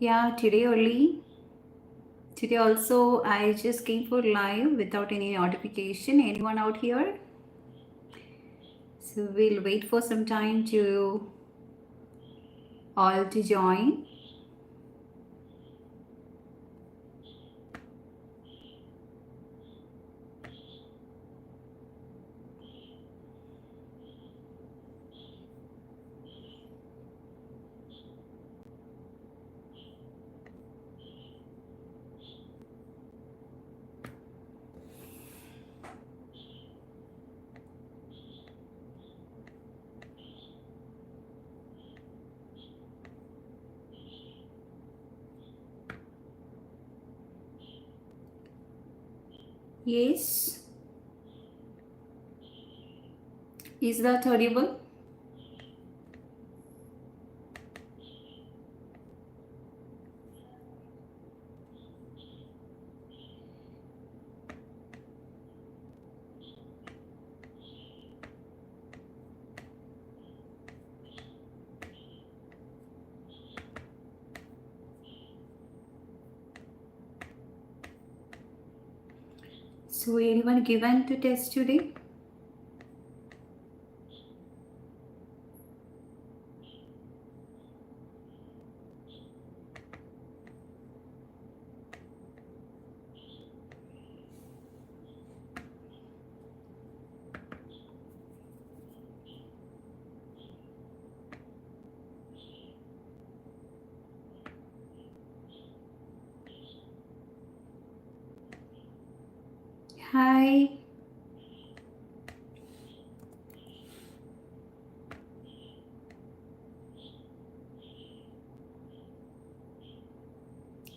Yeah, today also I just came for live without any notification. Anyone out here? So we'll wait for some time to all to join. Yes. Is that audible? So anyone given to test today? Hi.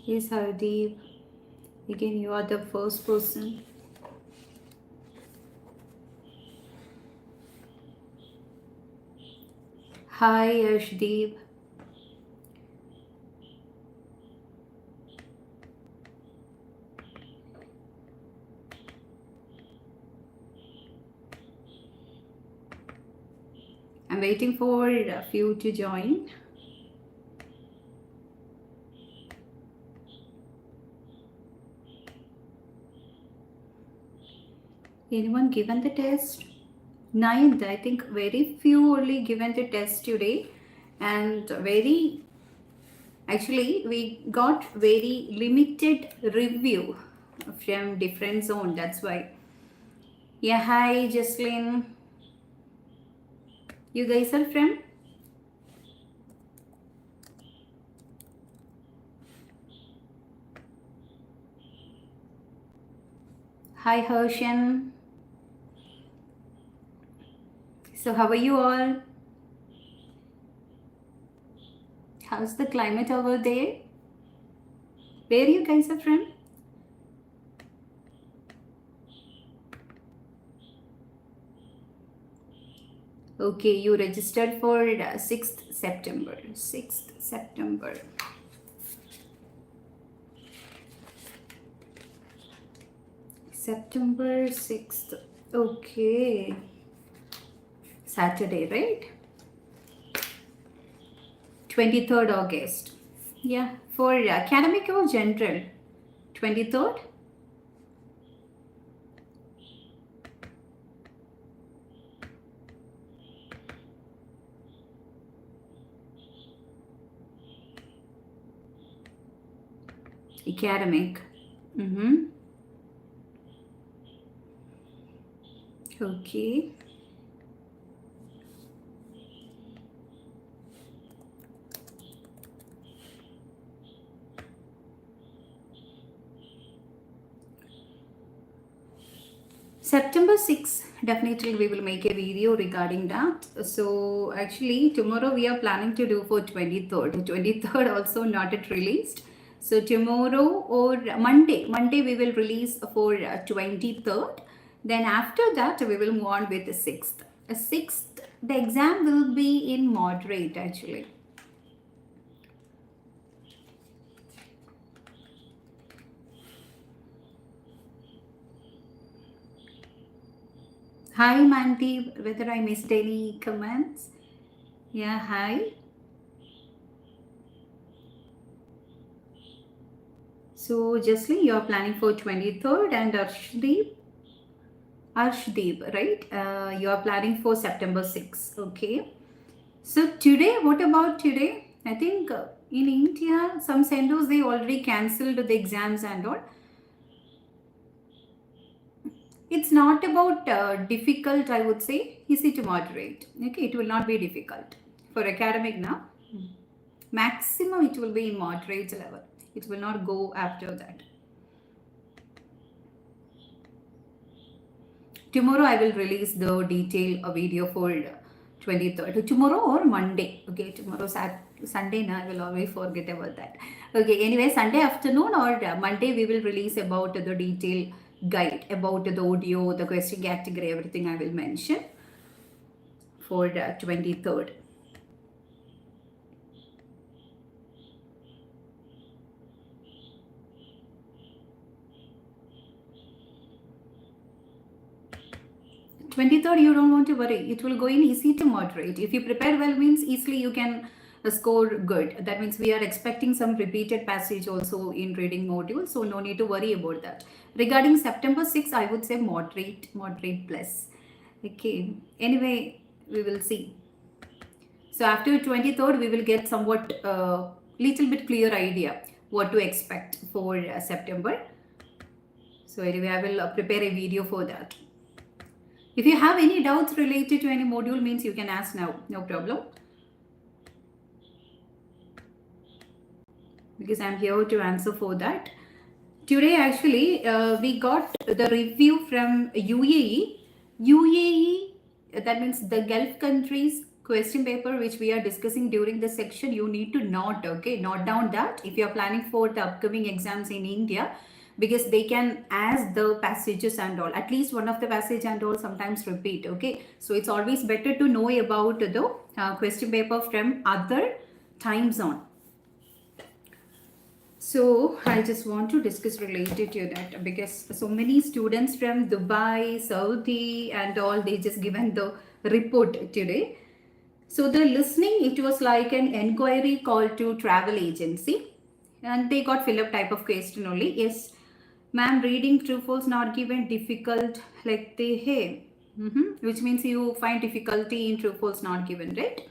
Yes, Hardeep. Again, you are the first person. Hi, Ashdeep. I'm waiting for a few to join. Anyone given the test? Ninth, I think very few only given the test today, and we got very limited review from different zone. That's why. Yeah, hi, Jocelyn. You guys are from? Hi, Harshan. So, how are you all? How's the climate over there? Where you guys are from? Okay, you registered for 6th September. 6th September. September 6th. Okay. Saturday, right? 23rd August. Yeah, for academic or general? 23rd? Academic. Mm-hmm. Okay. September 6th, definitely we will make a video regarding that. So actually tomorrow we are planning to do for 23rd. 23rd also not yet released. So tomorrow or Monday we will release for 23rd. Then after that we will move on with the 6th. 6th, the exam will be in moderate actually. Hi Manti, whether I missed any comments? Yeah, hi. So Jasli, you are planning for 23rd, and Arshdeep, right? You are planning for September 6th. Okay. So today, what about today? I think in India, some centers they already cancelled the exams and all. It's not about difficult, I would say. Easy to moderate. Okay, it will not be difficult for academic now. Maximum, it will be in moderate level. It will not go after that. Tomorrow I will release the detail video for 23rd. Tomorrow or Monday. Okay, tomorrow Sunday now I will always forget about that. Okay, anyway, Sunday afternoon or Monday we will release about the detail guide about the audio, the question category, everything I will mention for the 23rd. You don't want to worry. It will go in easy to moderate. If you prepare well means easily you can score good. That means we are expecting some repeated passage also in reading module. So no need to worry about that. Regarding September 6, I would say moderate plus. Okay. Anyway, we will see. So after 23rd, we will get somewhat little bit clear idea what to expect for September. So anyway, I will prepare a video for that. If you have any doubts related to any module means you can ask now, no problem. Because I'm here to answer for that. Today actually we got the review from UAE. UAE, that means the Gulf countries question paper which we are discussing during the section. You need to note, okay, note down that if you are planning for the upcoming exams in India, because they can ask the passages and all, at least one of the passage and all sometimes repeat. Okay, so it's always better to know about the question paper from other time zone. So I just want to discuss related to that, because so many students from Dubai, Saudi and all, they just given the report today. So the listening, it was like an enquiry call to travel agency, and they got fill up type of question only. Yes, ma'am, reading true false not given difficult, like they hey, which means you find difficulty in true false not given, right?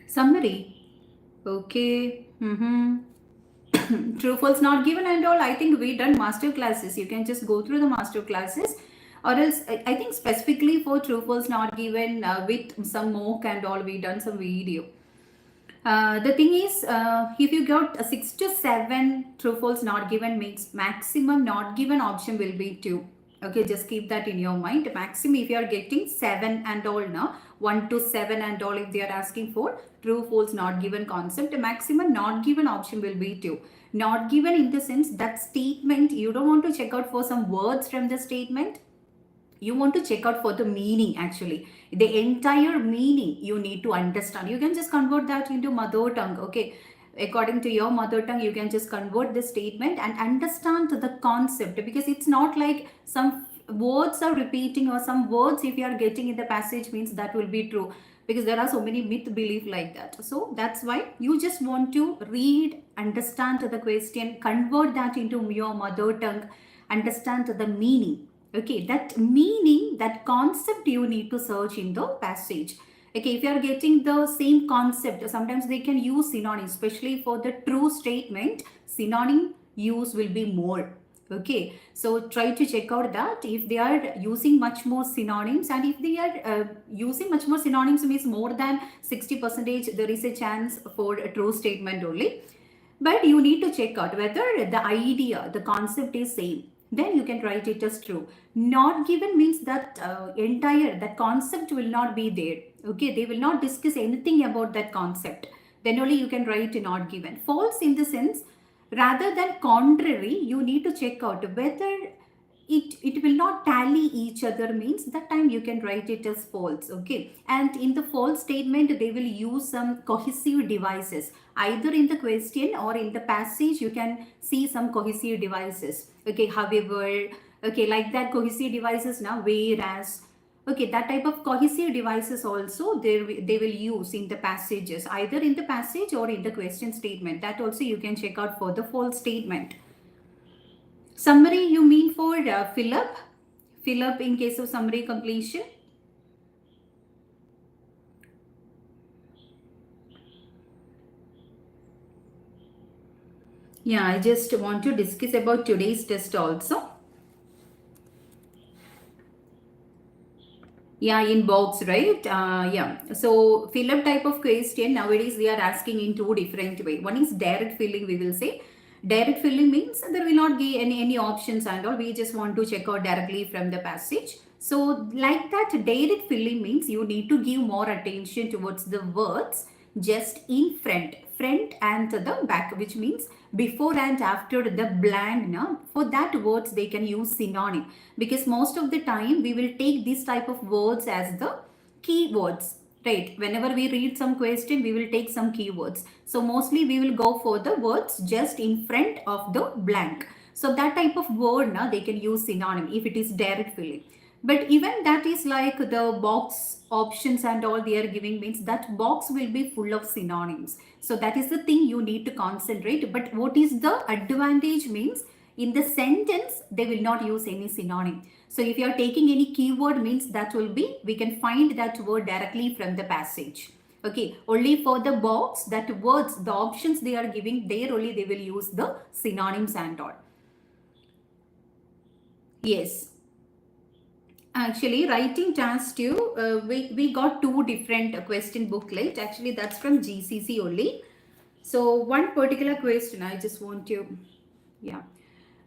Summary. Okay. True false not given and all. I think we done master classes. You can just go through the master classes, or else I think specifically for true false not given with some mock and all, we done some video. The thing is, if you got 6 to 7 true false not given, makes maximum not given option will be 2. Okay, just keep that in your mind. Maximum if you are getting 7 and all now, 1 to 7 and all, if they are asking for true false not given concept, maximum not given option will be 2. Not given in the sense that statement, you don't want to check out for some words from the statement. You want to check out for the meaning. Actually the entire meaning you need to understand. You can just convert that into mother tongue. Okay, according to your mother tongue, you can just convert the statement and understand the concept, because it's not like some words are repeating or some words if you are getting in the passage means that will be true, because there are so many myth belief like that. So that's why you just want to read, understand the question, convert that into your mother tongue, understand the meaning. Okay, that meaning, that concept you need to search in the passage. Okay, if you are getting the same concept, sometimes they can use synonyms, especially for the true statement, synonym use will be more. Okay, so try to check out that if they are using much more synonyms, and if they are using much more synonyms means more than 60%, there is a chance for a true statement only. But you need to check out whether the idea, the concept is same, then you can write it as true. Not given means that that concept will not be there. Okay, they will not discuss anything about that concept, then only you can write not given. False in the sense, rather than contrary, you need to check out whether it will not tally each other, means that time you can write it as false. Okay, and in the false statement they will use some cohesive devices, either in the question or in the passage you can see some cohesive devices. Okay, however, okay, like that cohesive devices now, whereas, Okay, that type of cohesive devices also they will use in the passages, either in the passage or in the question statement. That also you can check out for the false statement. Summary, you mean for fill up in case of summary completion. Yeah, I just want to discuss about today's test also. Yeah, in box, right? Yeah. So fill up type of question nowadays they are asking in two different way. One is direct filling, we will say. Direct filling means there will not be any options and all. We just want to check out directly from the passage. So like that, direct filling means you need to give more attention towards the words just in front and the back, which means before and after the blank. Now for that words they can use synonym, because most of the time we will take this type of words as the keywords, right? Whenever we read some question we will take some keywords, so mostly we will go for the words just in front of the blank. So that type of word now they can use synonym if it is direct filling. But even that is like the box options and all they are giving means that box will be full of synonyms. So that is the thing you need to concentrate. But what is the advantage means in the sentence they will not use any synonym. So if you are taking any keyword means that will be, we can find that word directly from the passage. Okay, only for the box, that words, the options they are giving, there only they will use the synonyms and all. Yes. Actually, writing task 2, we got two different question booklet. Actually, that's from GCC only. So one particular question, I just want to, yeah.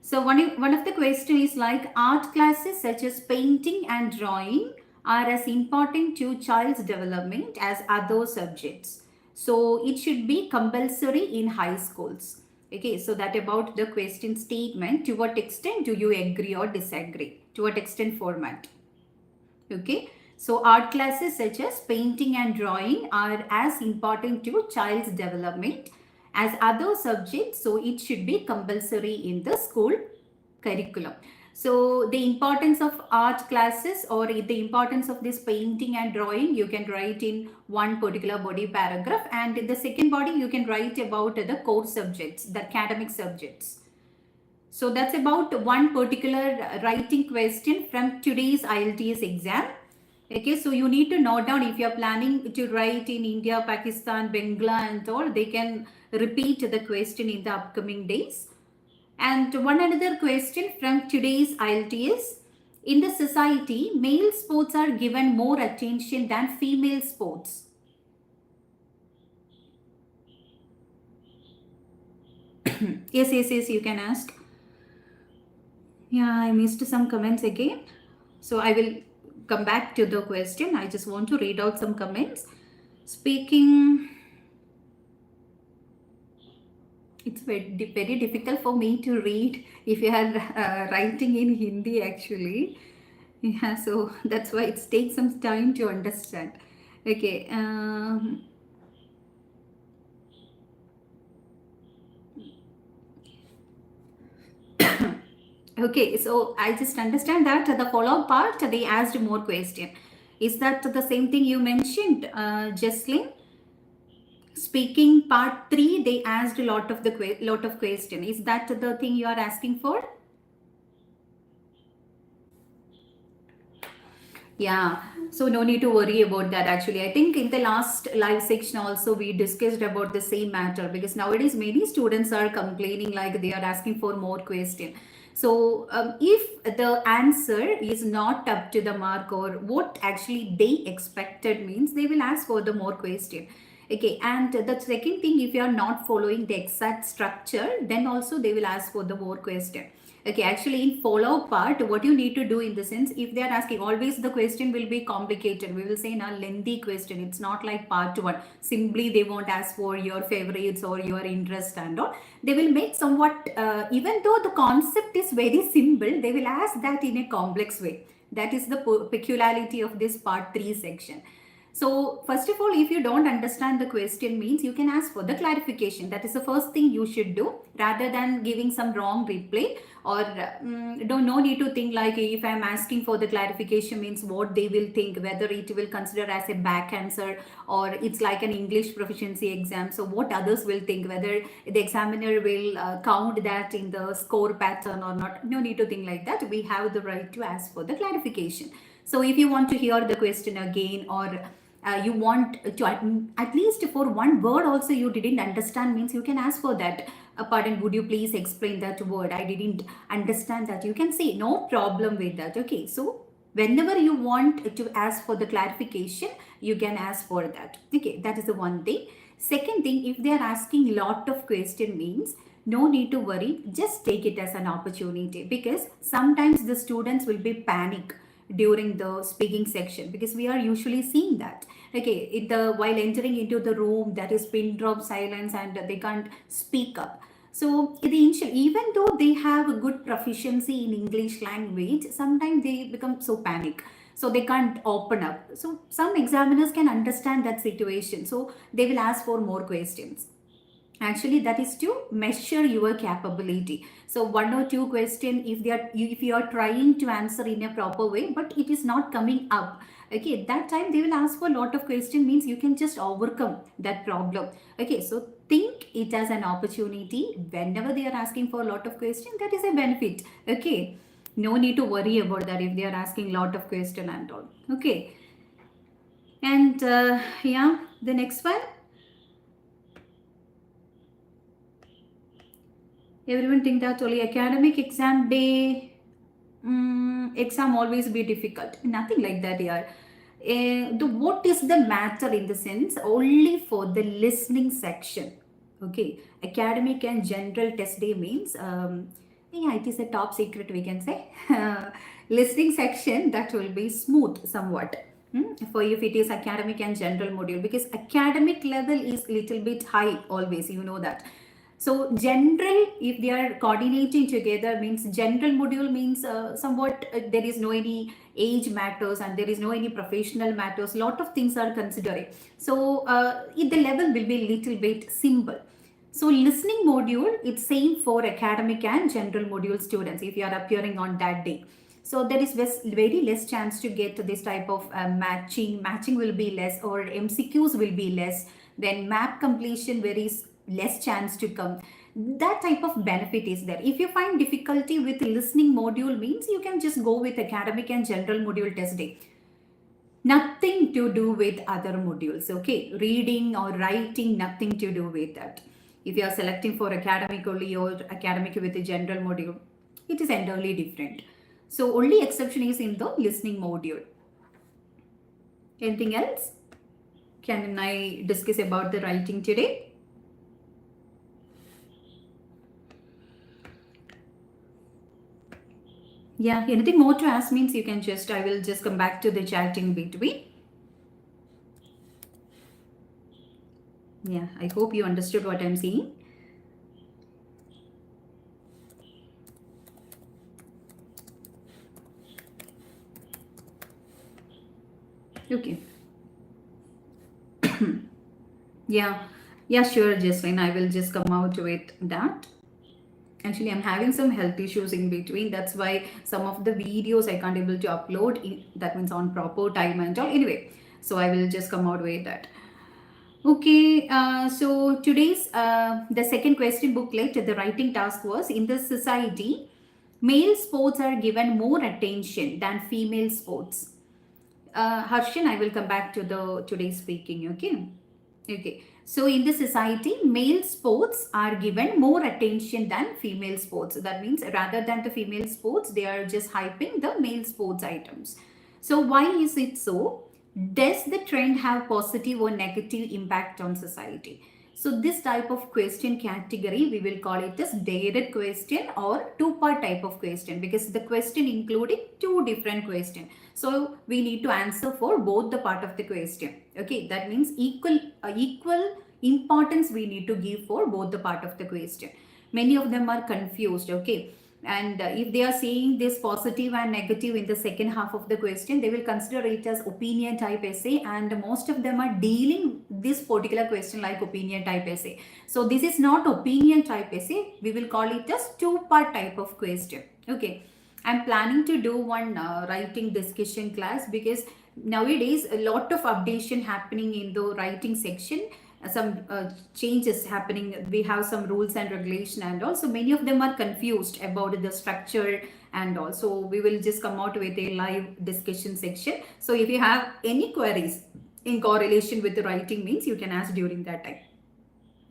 So one of the question is like art classes such as painting and drawing are as important to child's development as other subjects. So it should be compulsory in high schools. Okay, so that about the question statement. To what extent do you agree or disagree? To what extent format? Okay, so art classes such as painting and drawing are as important to child's development as other subjects, so it should be compulsory in the school curriculum. So the importance of art classes or the importance of this painting and drawing you can write in one particular body paragraph, and in the second body you can write about the core subjects, the academic subjects. So that's about one particular writing question from today's IELTS exam. Okay, so you need to note down if you are planning to write in India, Pakistan, Bangla and all, they can repeat the question in the upcoming days. And one another question from today's IELTS. In the society, male sports are given more attention than female sports. Yes, you can ask. Yeah, I missed some comments again. So I will come back to the question. I just want to read out some comments. Speaking, it's very difficult for me to read if you are writing in Hindi actually. Yeah, so that's why it takes some time to understand. Okay. Okay, so I just understand that the follow-up part, they asked more question. Is that the same thing you mentioned, Jesslyn? Speaking part 3, they asked a lot of question. Is that the thing you are asking for? Yeah, so no need to worry about that actually. I think in the last live section also we discussed about the same matter, because nowadays many students are complaining like they are asking for more question. So if the answer is not up to the mark or what actually they expected means, they will ask for the more question. Okay, and the second thing, if you are not following the exact structure, then also they will ask for the more question. Okay, actually in follow part, what you need to do in the sense, if they are asking, always the question will be complicated. We will say now lengthy question. It's not like part 1. Simply they won't ask for your favorites or your interest and all. They will make somewhat, even though the concept is very simple, they will ask that in a complex way. That is the peculiarity of this part 3 section. So first of all, if you don't understand the question means you can ask for the clarification. That is the first thing you should do rather than giving some wrong reply, or don't no need to think like if I'm asking for the clarification means what they will think, whether it will consider as a back answer or it's like an English proficiency exam. So what others will think, whether the examiner will count that in the score pattern or not. No need to think like that. We have the right to ask for the clarification. So if you want to hear the question again, or you want to at least for one word also you didn't understand means you can ask for that. Pardon, would you please explain that word? I didn't understand that. You can say no problem with that. Okay, so whenever you want to ask for the clarification, you can ask for that. Okay, that is the one thing. Second thing, if they are asking lot of question means no need to worry, just take it as an opportunity, because sometimes the students will be panic during the speaking section, because we are usually seeing that. Okay, while entering into the room, that is pin drop silence and they can't speak up. So even though they have a good proficiency in English language, sometimes they become so panic, so they can't open up. So some examiners can understand that situation, so they will ask for more questions. Actually, that is to measure your capability. So one or two question, if you are trying to answer in a proper way but it is not coming up, okay, that time they will ask for a lot of question means you can just overcome that problem. Okay, so think it as an opportunity. Whenever they are asking for a lot of question, that is a benefit. Okay, no need to worry about that if they are asking lot of question and all. Okay, and yeah, the next one. Everyone think that only academic exam day, exam always be difficult. Nothing like that here. What is the matter in the sense only for the listening section. Okay, academic and general test day means yeah, it is a top secret, we can say. Listening section, that will be smooth somewhat. For if it is academic and general module, because academic level is little bit high always, you know that. So general, if they are coordinating together, means general module means somewhat there is no any age matters and there is no any professional matters. Lot of things are considering. So the level will be little bit simple. So listening module, it's same for academic and general module students if you are appearing on that day. So there is very less chance to get this type of matching. Matching will be less, or MCQs will be less. Then map completion, very less chance to come. That type of benefit is there. If you find difficulty with listening module means you can just go with academic and general module test day. Nothing to do with other modules. Okay, reading or writing, nothing to do with that. If you are selecting for academic only or academic with a general module, it is entirely different. So only exception is in the listening module. Anything else? Can I discuss about the writing today? Yeah, anything more to ask means you can just, I will just come back to the chatting between. Yeah, I hope you understood what I'm saying. Okay. Yeah, sure, Jesslyn. I will just come out with that. Actually, I'm having some health issues in between. That's why some of the videos I can't able to upload. That means on proper time and all. Anyway, so I will just come out with that. Okay, so today's the second question booklet, the writing task was, in the society, male sports are given more attention than female sports. Harshan, I will come back to the today's speaking. Okay. So in the society, male sports are given more attention than female sports. That means rather than the female sports, they are just hyping the male sports items. So why is it so? Does the trend have positive or negative impact on society? So this type of question category, we will call it as direct question or two-part type of question, because the question including two different questions. So we need to answer for both the part of the question. Okay, that means equal importance we need to give for both the part of the question. Many of them are confused. Okay, And if they are saying this positive and negative in the second half of the question, they will consider it as opinion type essay, and most of them are dealing this particular question like opinion type essay. So this is not opinion type essay, we will call it as two-part type of question. Okay, I'm planning to do one writing discussion class, because nowadays a lot of updation happening in the writing section, some changes happening. We have some rules and regulation, and also many of them are confused about the structure, and also we will just come out with a live discussion section. So if you have any queries in correlation with the writing means, you can ask during that time.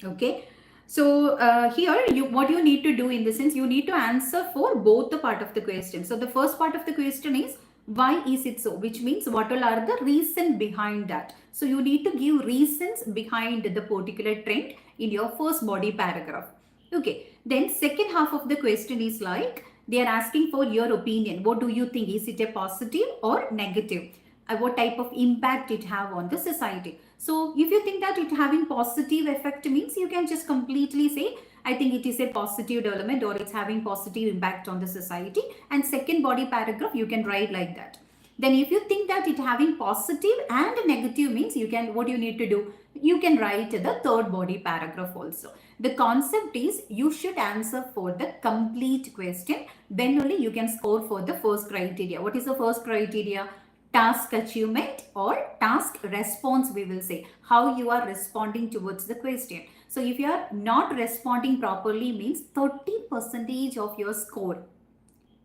Okay, so here what you need to do in the sense, you need to answer for both the part of the question. So the first part of the question is, why is it so, which means what all are the reason behind that. So you need to give reasons behind the particular trend in your first body paragraph. Okay, then second half of the question is like, they are asking for your opinion. What do you think? Is it a positive or negative? What type of impact it have on the society? So if you think that it having positive effect means, you can just completely say, I think it is a positive development, or it's having positive impact on the society. And second body paragraph, you can write like that. Then if you think that it having positive and negative means, you can, what you need to do, you can write the third body paragraph also. The concept is, you should answer for the complete question, then only you can score for the first criteria. What is the first criteria? Task achievement or task response, we will say, how you are responding towards the question. So if you are not responding properly means 30% of your score,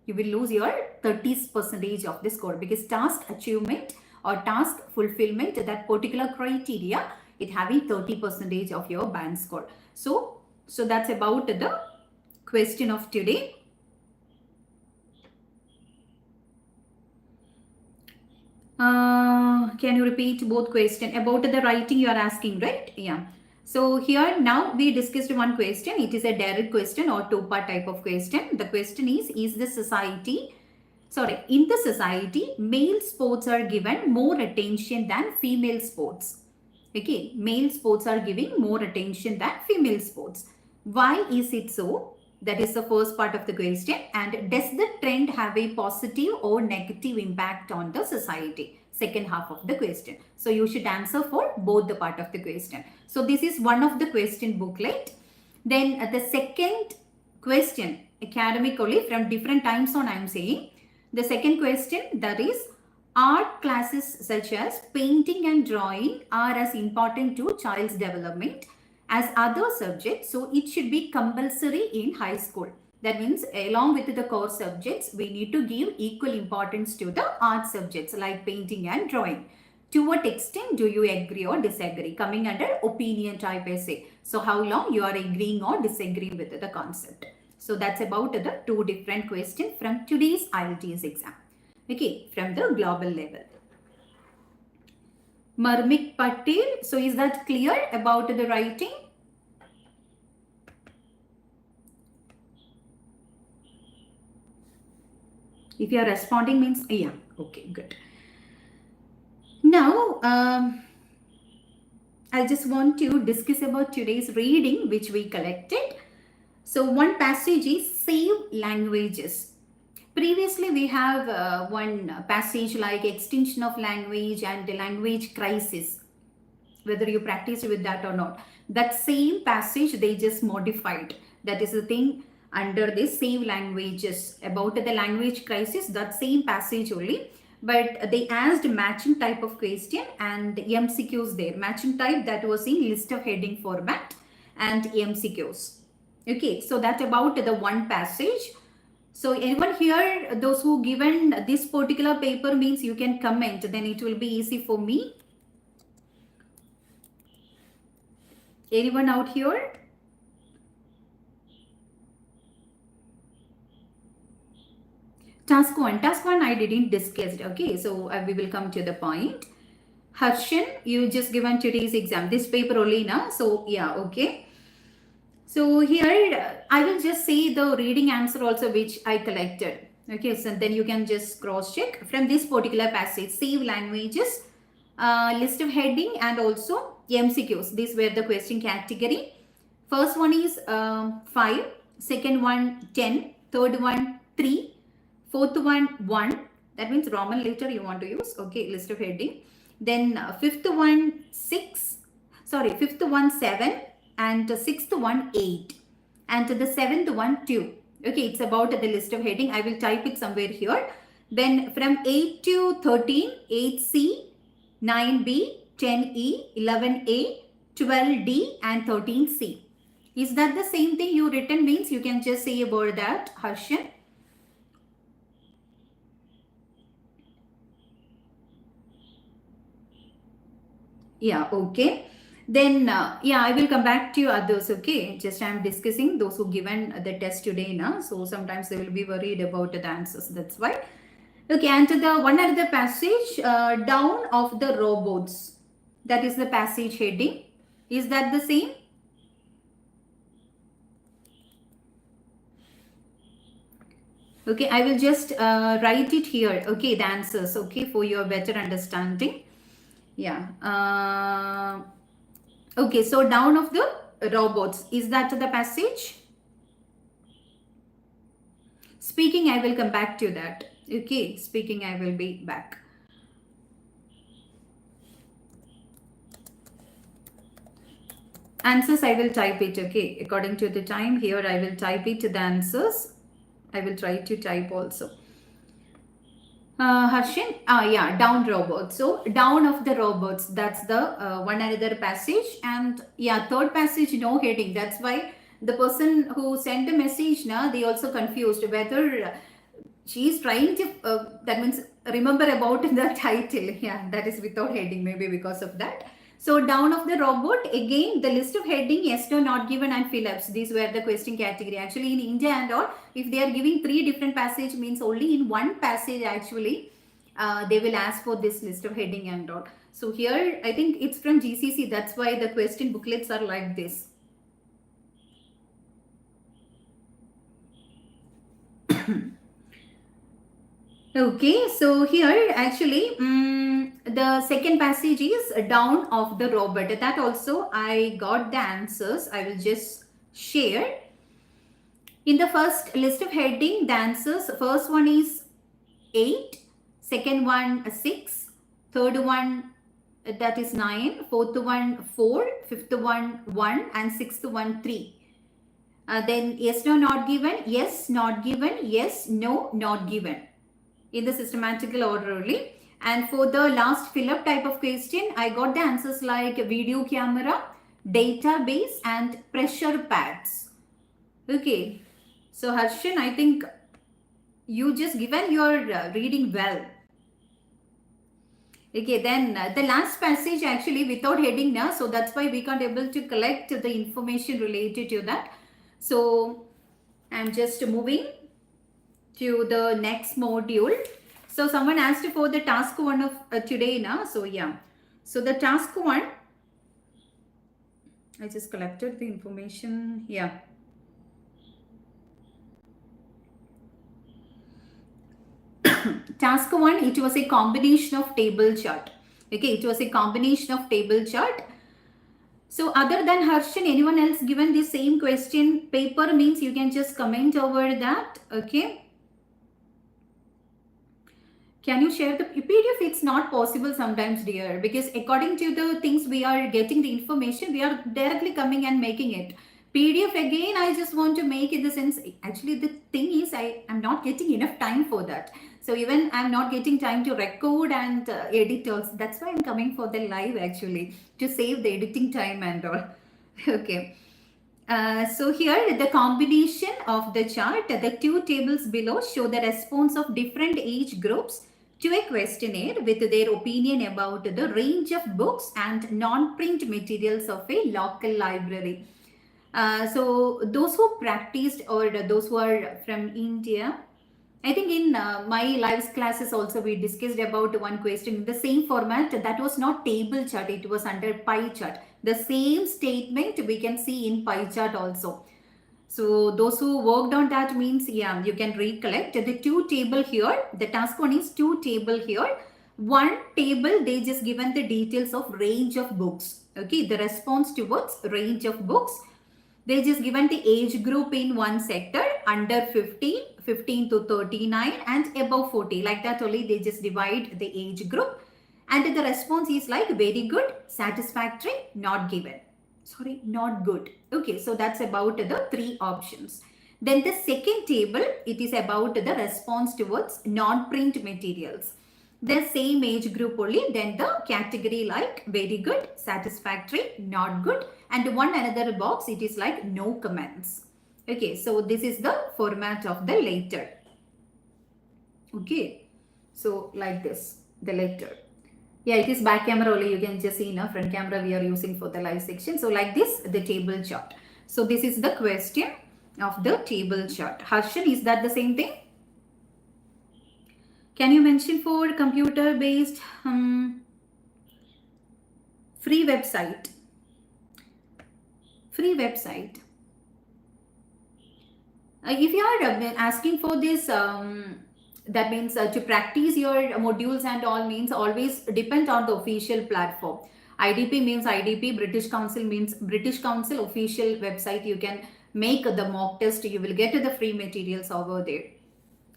you will lose your 30% of the score, because task achievement or task fulfillment, that particular criteria, it having 30% of your band score. So that's about the question of today. Can you repeat both question about the writing you are asking, right? Yeah. So here now we discussed one question. It is a direct question or two-part type of question. The question is in the society, male sports are given more attention than female sports. Okay, male sports are giving more attention than female sports. Why is it so? That is the first part of the question. And does the trend have a positive or negative impact on the society? Second half of the question. So you should answer for both the part of the question. So this is one of the question booklet. Then the second question, academically from different time zone I am saying. The second question, that is, art classes such as painting and drawing are as important to child's development as other subjects, so it should be compulsory in high school. That means along with the core subjects, we need to give equal importance to the art subjects like painting and drawing. To what extent do you agree or disagree? Coming under opinion type essay. So how long you are agreeing or disagreeing with the concept. So that's about the two different questions from today's IELTS exam. Okay, from the global level. Marmik Patel, so is that clear about the writing? If you are responding means, yeah, okay, good. Now, I just want to discuss about today's reading which we collected. So one passage is Save Languages. Previously, we have one passage like extinction of language and the language crisis, whether you practiced with that or not. That same passage they just modified. That is the thing under this Save Languages, about the language crisis, that same passage only. But they asked matching type of question and MCQs there. Matching type, that was in list of heading format, and MCQs. Okay, so that about the one passage. So anyone here, those who given this particular paper means, you can comment, then it will be easy for me. Anyone out here? Task 1 I didn't discuss. Okay, so we will come to the point. Harshan, you just given today's exam. This paper only now. So yeah, okay. So here I will just say the reading answer also which I collected. Okay, so then you can just cross check from this particular passage. Save Languages, list of heading and also MCQs. These were the question category. First one is 5, second one 10, third one 3, fourth one 1. That means Roman letter you want to use. Okay, list of heading. Then fifth one 6. Sorry, fifth one 7, and sixth one 8, and the seventh one 2. Okay, it's about the list of heading. I will type it somewhere here. Then from 8 to 13, 8C, 9B, 10E, 11A, 12D, and 13C. Is that the same thing you written? Means you can just say about that, Harshan. Yeah, okay. Then, yeah, I will come back to you others, okay? Just I'm discussing those who given the test today, na? So sometimes they will be worried about the answers. That's why. Okay, and to the one other passage, down of the robots. That is the passage heading. Is that the same? Okay, I will just write it here. Okay, the answers, okay, for your better understanding. Yeah. Okay, so down of the robots. Is that the passage? Speaking, I will come back to that. Okay, speaking, I will be back. Answers, I will type it. Okay, according to the time here, I will type it, the answers. I will try to type also. Harshin, yeah, down robots. So down of the robots, that's the one another passage. And yeah, third passage, no heading. That's why the person who sent the message, now they also confused whether she is trying to, that means remember about the title. Yeah, that is without heading, maybe because of that. So down of the robot, again, the list of heading, yes, no, not given, and fill-ups. These were the question category. Actually, in India and all, if they are giving 3 different passage, means only in one passage, actually, they will ask for this list of heading and all. So here, I think it's from GCC. That's why the question booklets are like this. Okay, so here actually the second passage is down of the robot. That also I got the answers. I will just share. In the first list of heading, the answers, first one is 8, second one 6, third one that is 9, fourth one 4, fifth one 1, and sixth one 3. Then yes, no, not given, yes, not given, yes, no, not given, in the systematical order only. And for the last fill-up type of question, I got the answers like video camera, database, and pressure pads. Okay, so Harshan, I think you just given your reading well. Okay, then the last passage actually without heading now, so that's why we can't able to collect the information related to that. So I'm just moving to the next module. So someone asked for the task 1 of today now. So yeah, so the task 1, I just collected the information. Yeah. Task 1, it was a combination of table chart. Okay, it was a combination of table chart. So other than Harshan, anyone else given the same question paper, means you can just comment over that. Okay. Can you share the PDF? It's not possible sometimes, dear, because according to the things we are getting the information, we are directly coming and making it. PDF again, I just want to make in the sense, actually the thing is I am not getting enough time for that. So even I'm not getting time to record and edit also. That's why I'm coming for the live actually, to save the editing time and all. Okay. So here the combination of the chart, the 2 tables below show the response of different age groups to a questionnaire with their opinion about the range of books and non-print materials of a local library. So those who practiced, or those who are from India, I think in my live classes also we discussed about one question in the same format. That was not table chart, it was under pie chart. The same statement we can see in pie chart also. So those who worked on that, means, yeah, you can recollect the 2 table here. The task 1 is 2 table here. 1 table, they just given the details of range of books. Okay, the response towards range of books. They just given the age group in one sector, under 15, 15 to 39, and above 40. Like that only they just divide the age group. And the response is like very good, satisfactory, not given. Sorry, not good. Okay, so that's about the three options. Then the second table, it is about the response towards non-print materials. The same age group only, then the category like very good, satisfactory, not good, and one another box, it is like no comments. Okay, so this is the format of the letter. Okay, so like this, the letter. Yeah, it is back camera only. You can just see now, front camera we are using for the live section. So like this, the table chart. So this is the question of the table chart. Harshan, is that the same thing? Can you mention for computer based free website? Free website. If you are asking for this, that means to practice your modules and all, means always depend on the official platform. IDP means IDP, British Council means British Council official website. You can make the mock test. You will get the free materials over there.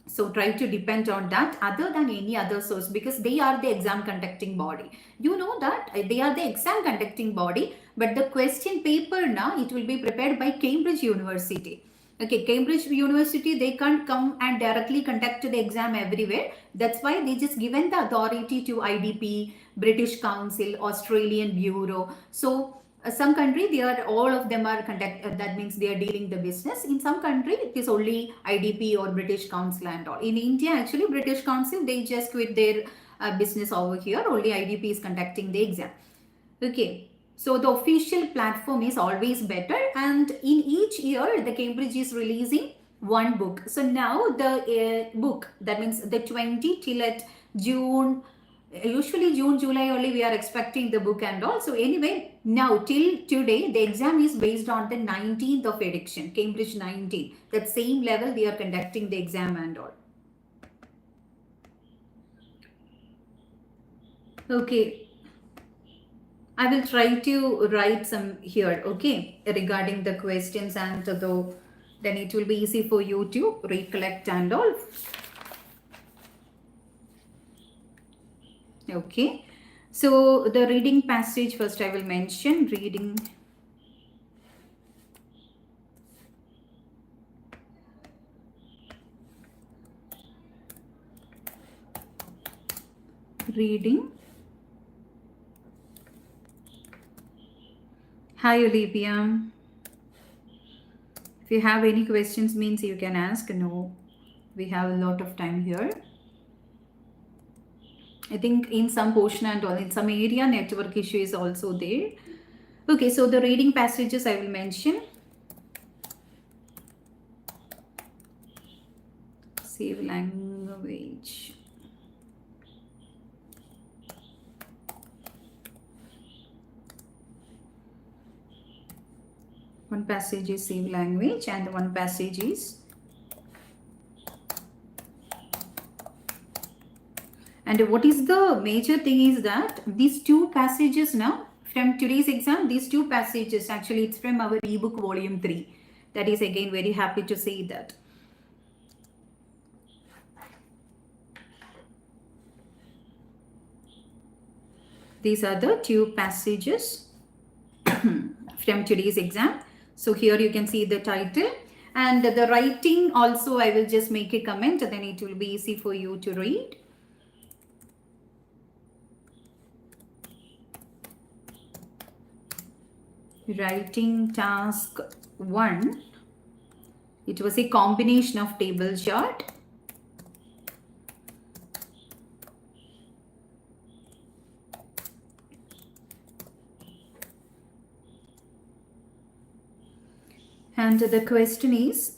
So try to depend on that other than any other source, because they are the exam conducting body. You know that they are the exam conducting body, but the question paper now it will be prepared by Cambridge University. Okay, Cambridge University, they can't come and directly conduct the exam everywhere. That's why they just given the authority to IDP, British Council, Australian Bureau. So some country they are all of them are conduct that means they are dealing the business. In some country it is only IDP or British Council and all. In India actually British Council they just quit their business over here. Only IDP is conducting the exam. Okay, so the official platform is always better, and in each year the Cambridge is releasing one book. So now the book, that means the 20 till at June, usually June, July only we are expecting the book and all. So anyway, now till today the exam is based on the 19th of edition, Cambridge 19. That same level they are conducting the exam and all. Okay, I will try to write some here, okay, regarding the questions, and though then it will be easy for you to recollect and all. Okay, so the reading passage first I will mention. Reading Hi Olivia, if you have any questions means you can ask. No, we have a lot of time here. I think in some portion and all, in some area network issue is also there. Okay, so the reading passages I will mention. Save language. One passage is save language and one passage is, and what is the major thing is that these two passages now from today's exam, these two passages actually it's from our ebook volume 3. That is again very happy to say that. These are the two passages from today's exam. So here you can see the title and the writing also. I will just make a comment, then it will be easy for you to read. Writing task 1. It was a combination of table chart, and the question is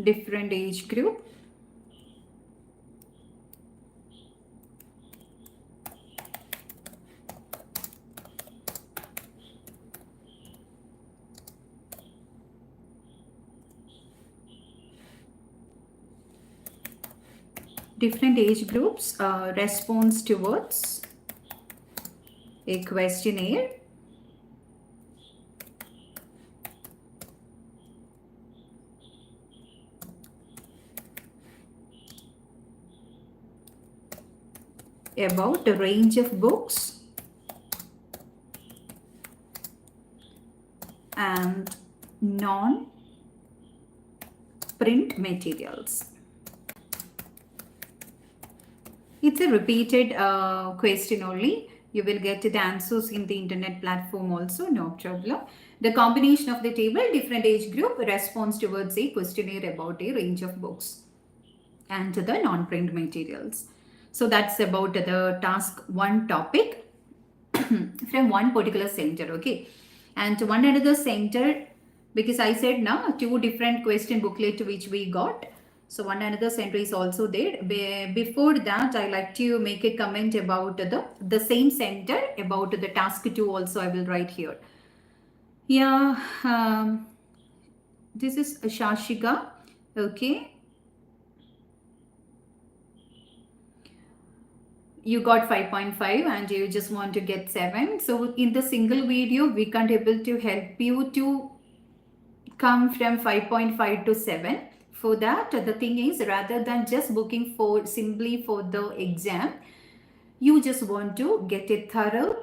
different age group. Different age groups response towards a questionnaire about a range of books and non-print materials. It's a repeated question only. You will get the answers in the internet platform also, no problem. The combination of the table, different age group, response towards a questionnaire about a range of books and the non-print materials. So that's about the task 1 topic from one particular center, okay. And one another center, because I said now 2 different question booklet which we got. So one another center is also there. Before that, I like to make a comment about the same center about the task 2 also I will write here. Yeah, this is Shashika, okay. You got 5.5 and you just want to get 7. So in the single video, we can't able to help you to come from 5.5 to 7. For that, the thing is, rather than just booking for simply for the exam, you just want to get a thorough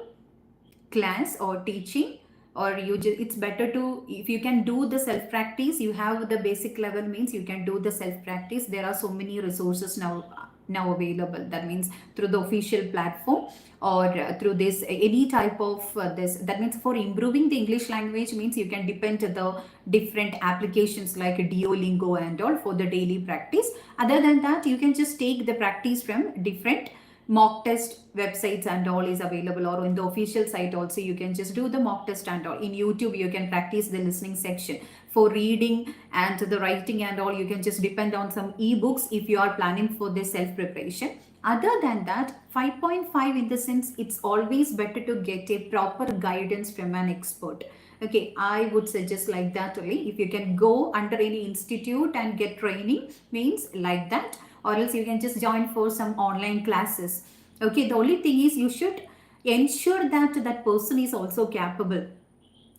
class or teaching, or it's better to, if you can do the self practice, you have the basic level, means you can do the self practice. There are so many resources now available. That means through the official platform, or through this any type of this, that means for improving the English language, means you can depend to the different applications like Duolingo and all for the daily practice. Other than that, you can just take the practice from different mock test websites and all is available, or in the official site also you can just do the mock test and all. In YouTube you can practice the listening section. For reading and the writing and all, you can just depend on some eBooks if you are planning for this self preparation. Other than that, 5.5 in the sense, it's always better to get a proper guidance from an expert. Okay, I would suggest like that only. If you can go under any institute and get training, means like that, or else you can just join for some online classes. Okay, the only thing is you should ensure that that person is also capable.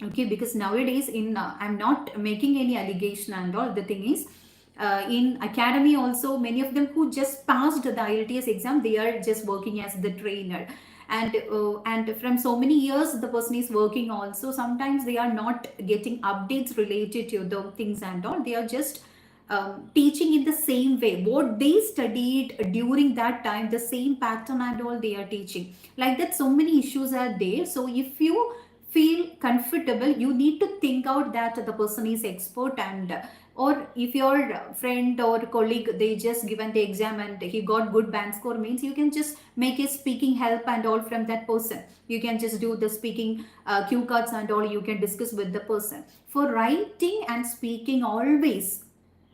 Okay, because nowadays in I'm not making any allegation and all, the thing is in academy also, many of them who just passed the IELTS exam, they are just working as the trainer, and from so many years the person is working also. Sometimes they are not getting updates related to the things and all. They are just teaching in the same way what they studied during that time, the same pattern and all they are teaching like that. So many issues are there. So if you feel comfortable, you need to think out that the person is expert, and or if your friend or colleague, they just given the exam and he got good band score, means you can just make a speaking help and all from that person. You can just do the speaking cue cards and all, you can discuss with the person. For writing and speaking, always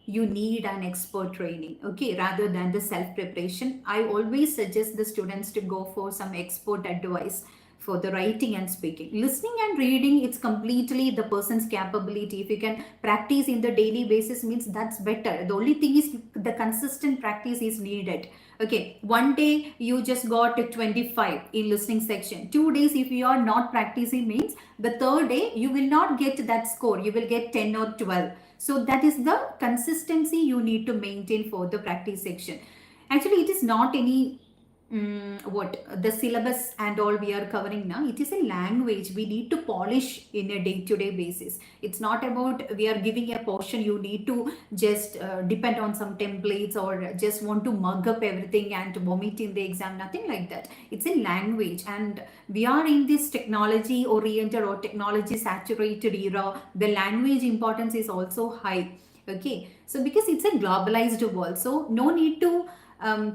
you need an expert training, okay, rather than the self preparation. I always suggest the students to go for some expert advice for the writing and speaking. Listening and reading, it's completely the person's capability. If you can practice in the daily basis, means that's better. The only thing is the consistent practice is needed. Okay, one day you just got 25 in listening section. 2 days if you are not practicing, means the third day you will not get that score. You will get 10 or 12. So that is the consistency you need to maintain for the practice section. Actually, it is not any what the syllabus and all we are covering now. It is a language we need to polish in a day-to-day basis. It's not about we are giving a portion, you need to just depend on some templates or just want to mug up everything and vomit in the exam. Nothing like that. It's a language, and we are in this technology oriented or technology saturated era. The language importance is also high. Okay, so because it's a globalized world, so no need to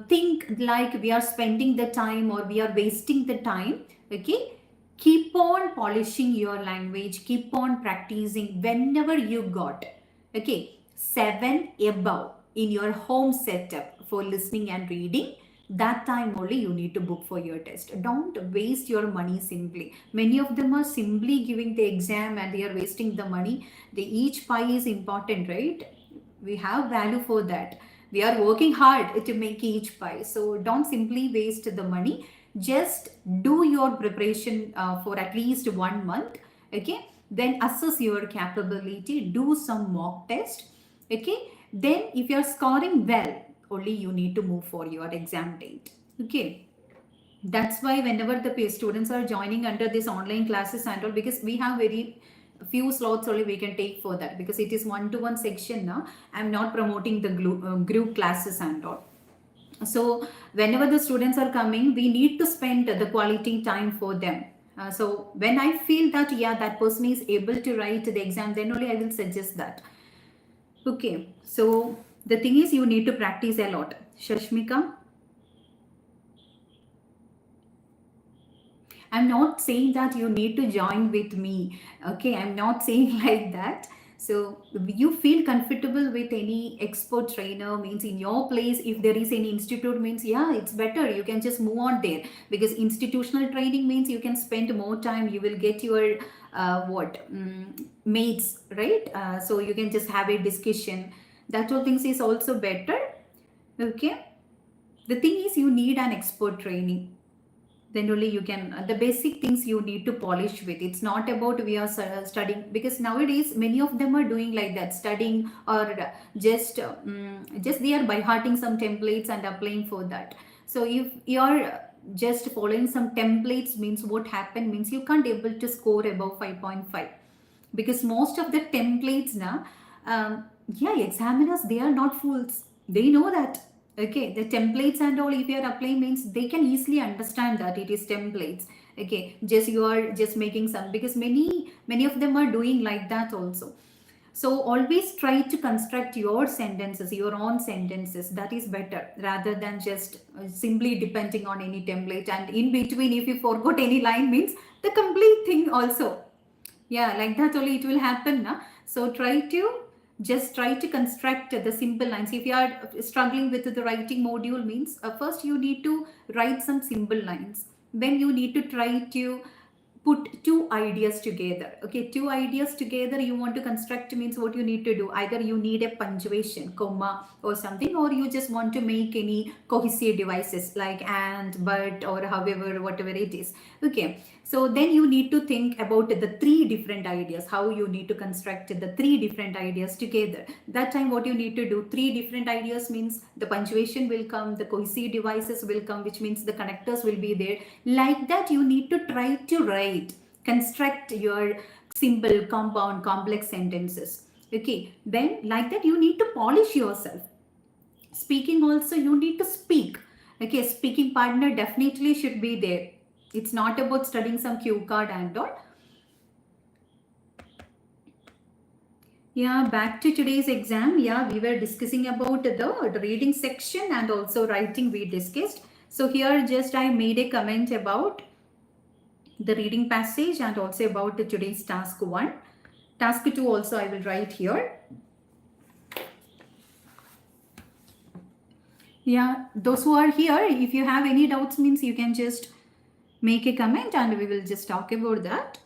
think like we are spending the time or we are wasting the time. Okay, keep on polishing your language, keep on practicing whenever you got, okay, 7 above in your home setup for listening and reading. That time only you need to book for your test. Don't waste your money simply. Many of them are simply giving the exam and they are wasting the money. Each pie is important, right? We have value for that. We are working hard to make each pie. So don't simply waste the money. Just do your preparation for at least 1 month. Okay, then assess your capability, do some mock test. Okay, then if you're scoring well, only you need to move for your exam date. Okay, that's why whenever the students are joining under this online classes and all, because we have very few slots only we can take for that, because it is one-to-one section now. I'm not promoting the group classes and all. So whenever the students are coming, we need to spend the quality time for them. So when I feel that yeah, that person is able to write the exam, then only I will suggest that. Okay, so the thing is you need to practice a lot. Shashmika, I'm not saying that you need to join with me. Okay, I'm not saying like that. So you feel comfortable with any expert trainer, means in your place, if there is any institute, means yeah, it's better. You can just move on there, because institutional training means you can spend more time. You will get your mates, right? So you can just have a discussion. That all things is also better. Okay. The thing is you need an expert training, then only you can the basic things you need to polish with. It's not about we are studying, because nowadays many of them are doing like that, studying or just they are by hearting some templates and applying for that. So if you are just following some templates, means what happened means you can't able to score above 5.5, because most of the templates now, yeah, examiners, they are not fools, they know that. Okay, the templates and all, if you are applying, means they can easily understand that it is templates. Okay, just you are just making some, because many of them are doing like that also. So always try to construct your sentences, your own sentences. That is better rather than just simply depending on any template. And in between, if you forgot any line, means the complete thing also. Yeah, like that only it will happen. Na? So try to construct the simple lines. If you are struggling with the writing module, means first you need to write some simple lines. Then you need to try to put two ideas together. Okay, two ideas together you want to construct, means what you need to do, either you need a punctuation, comma or something, or you just want to make any cohesive devices like and, but, or however, whatever it is. Okay, so then you need to think about the three different ideas, how you need to construct the three different ideas together. That time what you need to do, three different ideas means the punctuation will come, the cohesive devices will come, which means the connectors will be there. Like that you need to try to write, construct your simple, compound, complex sentences. Okay, then like that you need to polish yourself. Speaking also, you need to speak. Okay, speaking partner definitely should be there. It's not about studying some cue card and all. Yeah, back to today's exam. Yeah, we were discussing about the reading section and also writing we discussed. So here just I made a comment about the reading passage and also about the today's task 1. Task 2 also I will write here. Yeah, those who are here, if you have any doubts, means you can just make a comment and we will just talk about that.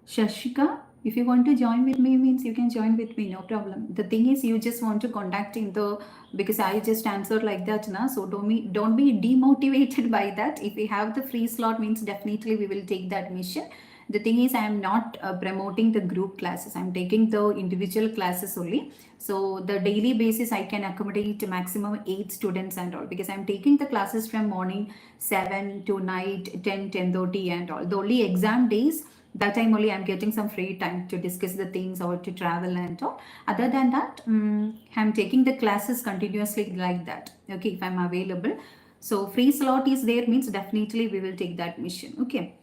Shashika, if you want to join with me, means you can join with me, no problem. The thing is, you just want to contact in the, because I just answer like that, na. So don't be demotivated by that. If we have the free slot, means definitely we will take the admission. The thing is, I am not promoting the group classes. I'm taking the individual classes only. So the daily basis, I can accommodate maximum 8 students and all, because I'm taking the classes from morning 7 to night 10:30 and all. The only exam days, that time only I'm getting some free time to discuss the things or to travel and all. Other than that, I'm taking the classes continuously like that. Okay, if I'm available. So free slot is there, means definitely we will take that mission. Okay.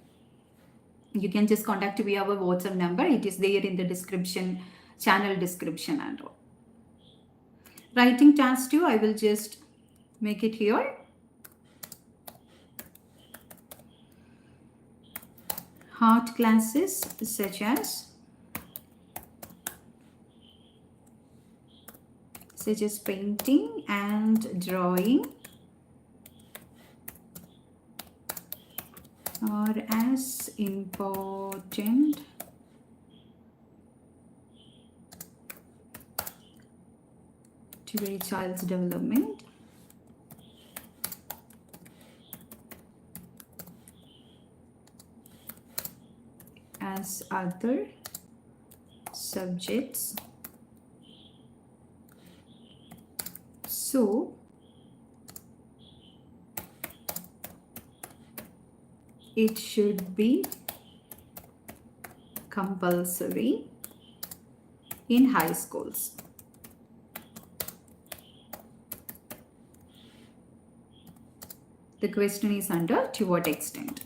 You can just contact via our WhatsApp number. It is there in the description, channel description and all. Writing task 2, I will just make it here. Art classes such as painting and drawing are as important to a child's development as other subjects. So it should be compulsory in high schools. The question is under to what extent?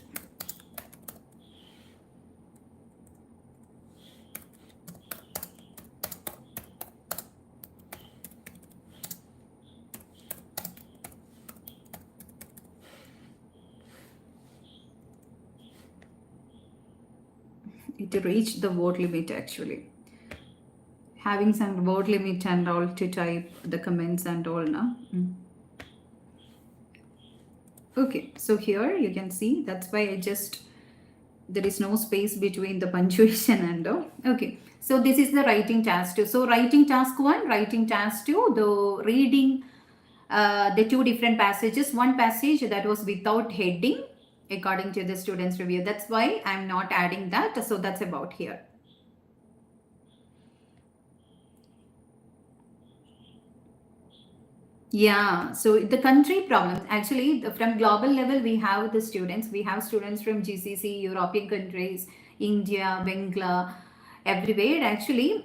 It reached the word limit actually. Having some word limit and all to type the comments and all now. Okay, so here you can see that's why there is no space between the punctuation and all. Okay, so this is the writing task 2. So writing task 1, writing task 2, the reading the 2 different passages. One passage that was without heading according to the students review. That's why I'm not adding that. So that's about here. Yeah, so the country problems actually from global level we have students from GCC, European countries, India, Bangla, everywhere actually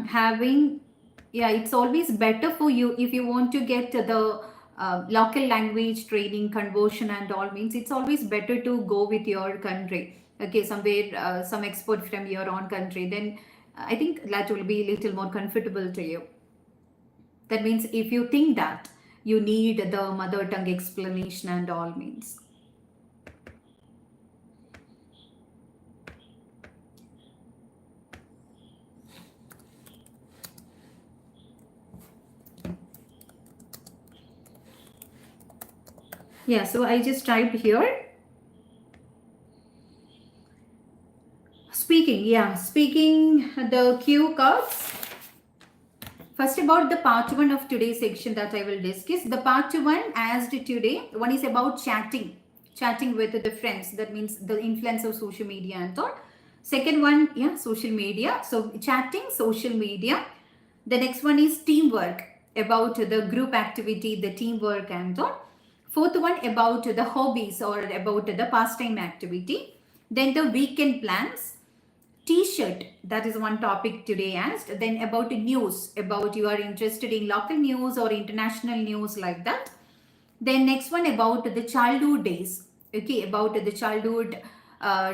having, yeah, it's always better for you if you want to get the local language training conversion and all, means it's always better to go with your country. Okay, somewhere some expert from your own country, then I think that will be a little more comfortable to you. That means if you think that you need the mother tongue explanation and all means. Yeah, so I just typed here. Speaking the cue cards. First about the part 1 of today's section that I will discuss. The part 1 as today, one is about chatting with the friends. That means the influence of social media and all. Second one, yeah, social media. So chatting, social media. The next one is teamwork, about the group activity, the teamwork and all. Fourth one about the hobbies or about the pastime activity. Then the weekend plans. T-shirt, that is one topic today asked. Then about news, about you are interested in local news or international news like that. Then next one about the childhood days. Okay, about the childhood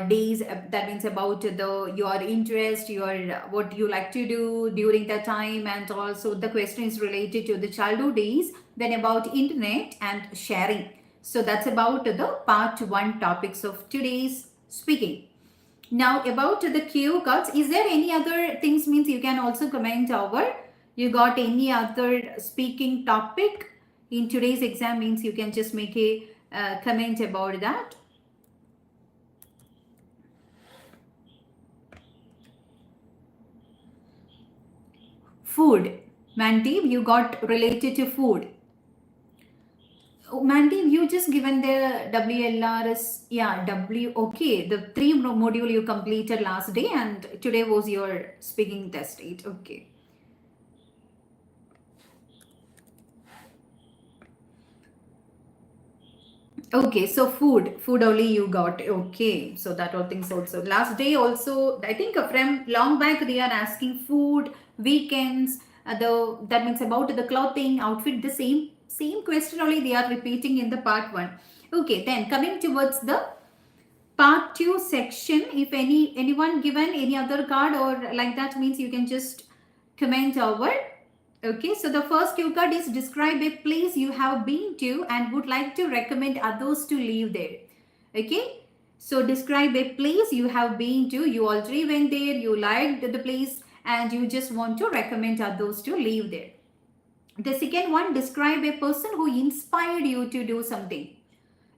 days, that means about your interest, your what you like to do during that time, and also the question is related to the childhood days. Then about internet and sharing. So that's about the part 1 topics of today's speaking. Now about the cue cards, is there any other things, means you can also comment over. You got any other speaking topic in today's exam, means you can just make a comment about that. Food. Mandeep, you got related to food. Mandeep, you just given the WLRS, yeah, okay, the 3 module you completed last day and today was your speaking test date, okay. Okay, so food only you got, okay, so that all things also. Last day also, I think from long back they are asking food, weekends, that means about the clothing, outfit, the same question only they are repeating in the part 1. Okay, then coming towards the part 2 section, if anyone given any other card or like that, means you can just comment over. Okay, so the first cue card is describe a place you have been to and would like to recommend others to live there. Okay, so describe a place you have been to, you already went there, you liked the place and you just want to recommend others to live there. The second one, describe a person who inspired you to do something.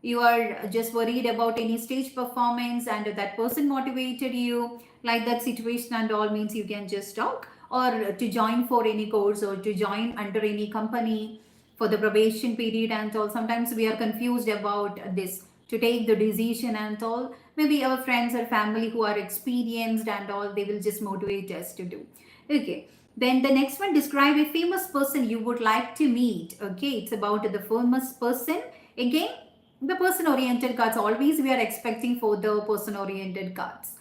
you are just worried about any stage performance and that person motivated you, like that situation and all, means you can just talk, or to join for any course or to join under any company for the probation period and all. Sometimes we are confused about this to take the decision and all. Maybe our friends or family who are experienced and all, they will just motivate us to do. Okay, then the next one, describe a famous person you would like to meet. Okay, it's about the famous person. Again, the person oriented cards, always we are expecting for the person oriented cards.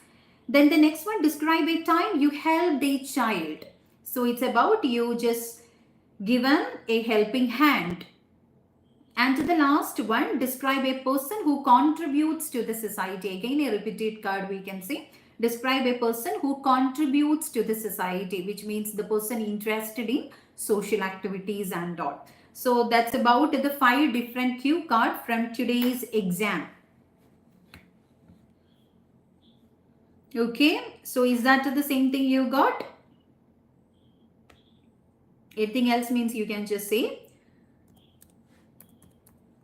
Then the next one, describe a time you helped a child. So it's about you just given a helping hand. And to the last one, describe a person who contributes to the society. Again, a repeated card we can say. Describe a person who contributes to the society, which means the person interested in social activities and all. So that's about the 5 different cue cards from today's exam. Okay, so is that the same thing you got? Anything else means you can just say.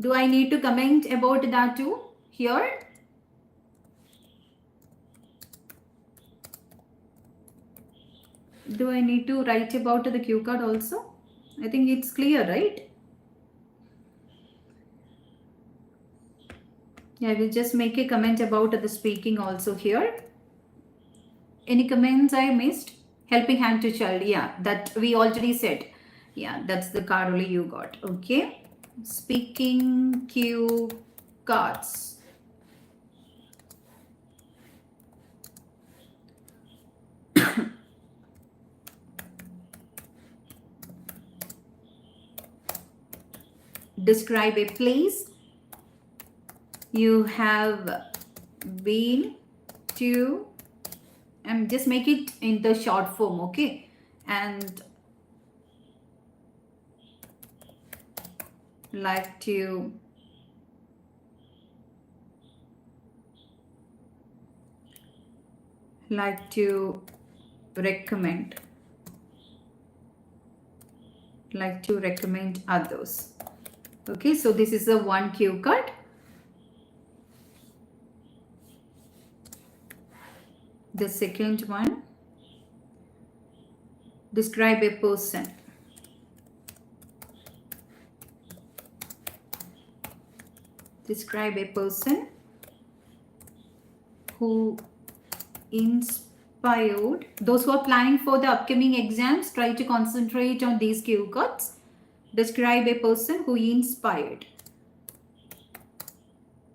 Do I need to comment about that too here? Do I need to write about the cue card also? I think it's clear, right? Yeah, I will just make a comment about the speaking also here. Any comments I missed? Helping hand to child. Yeah, that we already said. Yeah, that's the card only you got. Okay. Speaking cue cards. Describe a place you have been to, and just make it in the short form, okay? And like to recommend, others. Okay, so this is the one cue card. The second one, describe a person. Describe a person who inspired. Those who are planning for the upcoming exams, try to concentrate on these cue cards. Describe a person who inspired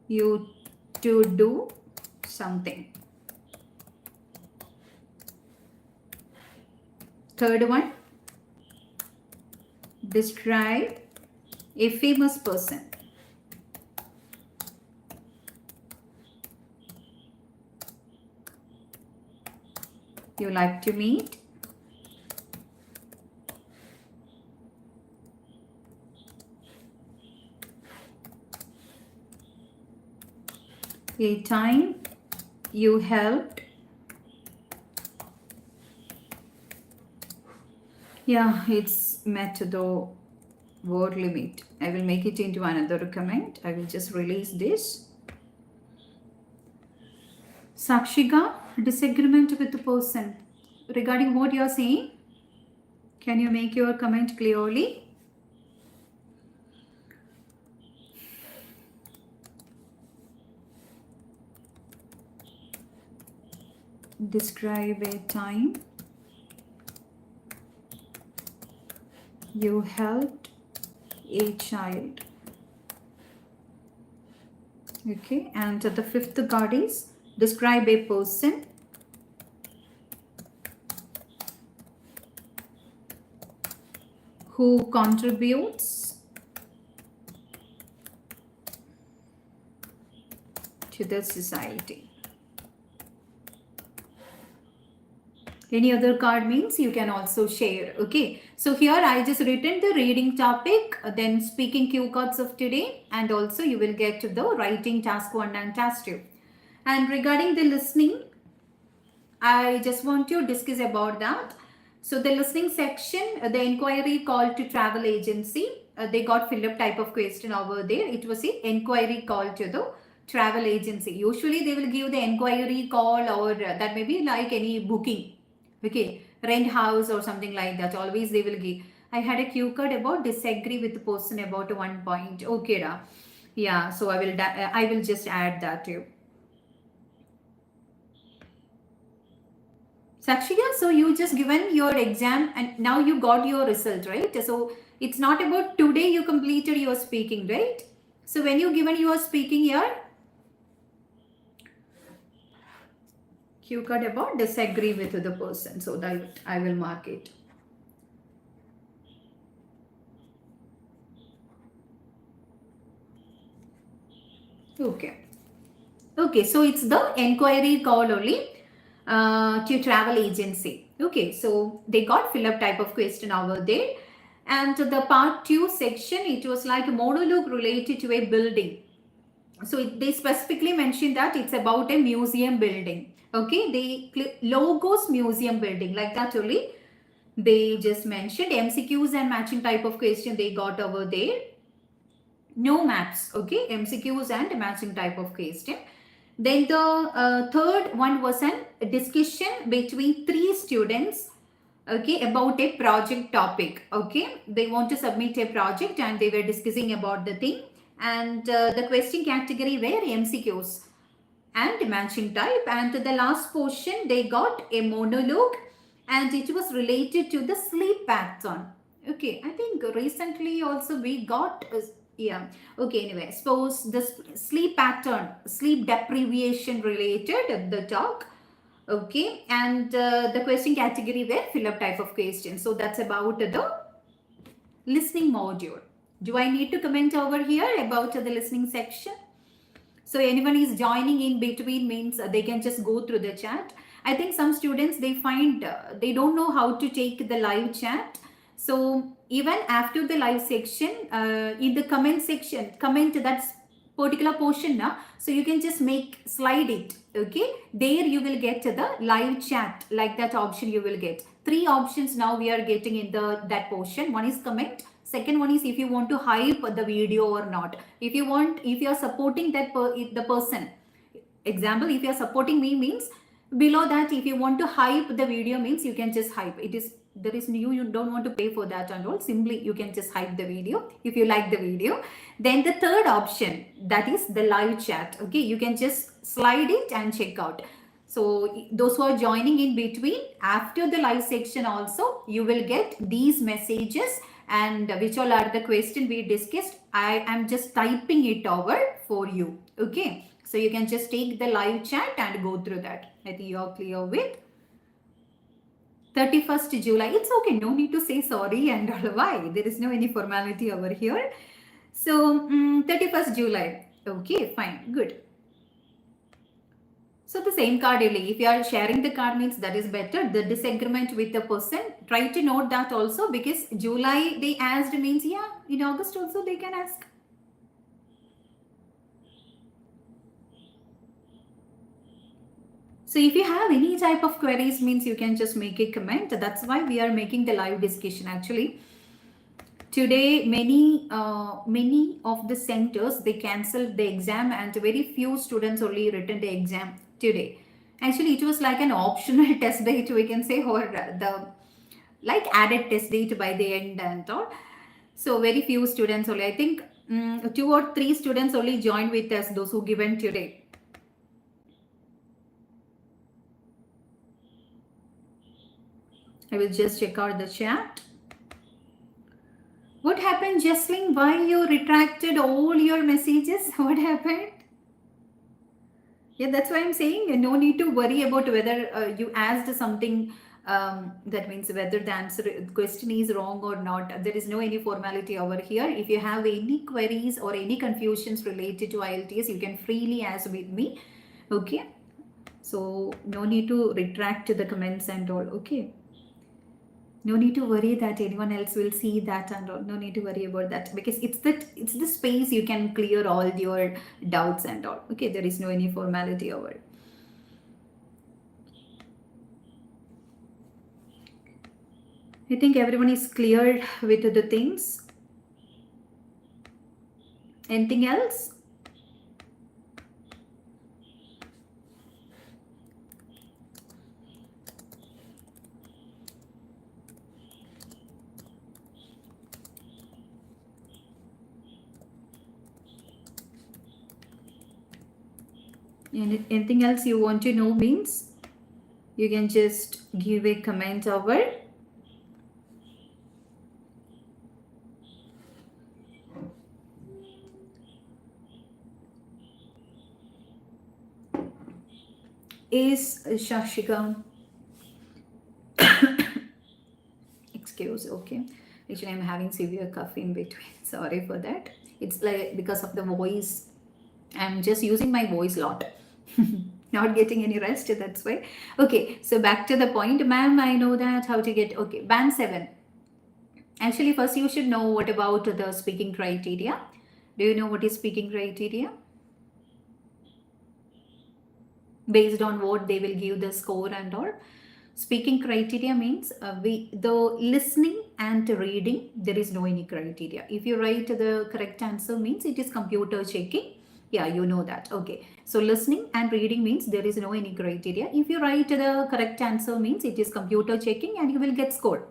you to do something. Third one, describe a famous person. You like to meet. A time you helped. Yeah, it's met the word limit. I will make it into another comment. I will just release this. Sakshika, disagreement with the person. Regarding what you are saying, can you make your comment clearly? Describe a time you helped a child. Okay, and the fifth card is describe a person who contributes to the society. Any other card means you can also share. Okay, so here I just written the reading topic, then speaking cue cards of today, and also you will get the writing task 1 and task 2. And regarding the listening, I just want to discuss about that. So the listening section, the inquiry call to travel agency. they got fill up type of question over there. It was a enquiry call to the travel agency. Usually they will give the enquiry call, or that may be like any booking, okay, rent house or something like that. Always they will give. I had a cue card about disagree with the person about 1 point. Okay, da. Yeah, so I will just add that to you. Sakshika, so you just given your exam and now you got your result, right? So it's not about today you completed your speaking, right? So when you given your speaking here, cue card about disagree with the person. So that I will mark it. Okay. Okay, so it's the enquiry call only to travel agency. Okay, so they got fill up type of question over there. And the part 2 section, it was like a monologue related to a building. So they specifically mentioned that it's about a museum building. Okay, logos museum building, like that only. They just mentioned MCQs and matching type of question they got over there. No maps, okay, MCQs and matching type of question. Then the third one was a discussion between 3 students, okay, about a project topic. Okay, they want to submit a project and they were discussing about the thing, and the question category were MCQs and matching type. And the last portion they got a monologue, and it was related to the sleep pattern. Okay, I think recently also we got yeah, okay, anyway, suppose the sleep pattern, sleep deprivation related the talk. Okay, and the question category were fill up type of question. So that's about the listening module. Do I need to comment over here about the listening section? So anyone is joining in between means they can just go through the chat. I think some students, they find they don't know how to take the live chat. So even after the live section, in the comment section, comment that particular portion now. So you can just slide it. Okay, there you will get the live chat, like that option you will get. 3 options now we are getting in that portion. One is comment. Second one is if you want to hype the video or not. If you are supporting the person. Example, if you are supporting me means below that, if you want to hype the video means you can just hype. You don't want to pay for that and all. Simply you can just hype the video if you like the video. Then the third option, that is the live chat. Okay, you can just slide it and check out. So those who are joining in between, after the live section also, you will get these messages, and which all are the question we discussed. I am just typing it over for you. Okay, so you can just take the live chat and go through that. I think you are clear with 31st July. It's okay, no need to say sorry and all. Why? There is no any formality over here. So 31st July. Okay, fine, good. So the same card only. If you are sharing the card means that is better. The disagreement with the person, try to note that also, because July they asked means yeah, in August also they can ask. So if you have any type of queries means you can just make a comment. That's why we are making the live discussion actually. Today, many of the centers, they cancelled the exam, and very few students only written the exam today. Actually, it was like an optional test date, we can say, or the like added test date by the end and all. So very few students only. I think 2 or 3 students only joined with us, those who given today. I will just check out the chat. What happened, Jesslyn? Why you retracted all your messages? What happened? Yeah, that's why I'm saying no need to worry about whether you asked something. That means whether the question is wrong or not. There is no any formality over here. If you have any queries or any confusions related to IELTS, you can freely ask with me. Okay. So no need to retract the comments and all. Okay. No need to worry that anyone else will see that and all. No need to worry about that, because it's the space you can clear all your doubts and all. Okay, there is no any formality over it. I think everyone is clear with the things. Anything else? Anything else you want to know means you can just give a comment over. Is Shashika, excuse, okay. Actually, I'm having severe cough in between. Sorry for that. It's like because of the voice. I'm just using my voice a lot. Not getting any rest, that's why. Okay, so back to the point. Ma'am, I know that how to get, okay, band 7. Actually, first you should know what about the speaking criteria. Do you know what is speaking criteria? Based on what they will give the score and all. Speaking criteria means the listening and reading, there is no any criteria. If you write the correct answer means it is computer checking. Yeah, you know that. Okay. So listening and reading means there is no any criteria. If you write the correct answer means it is computer checking and you will get score.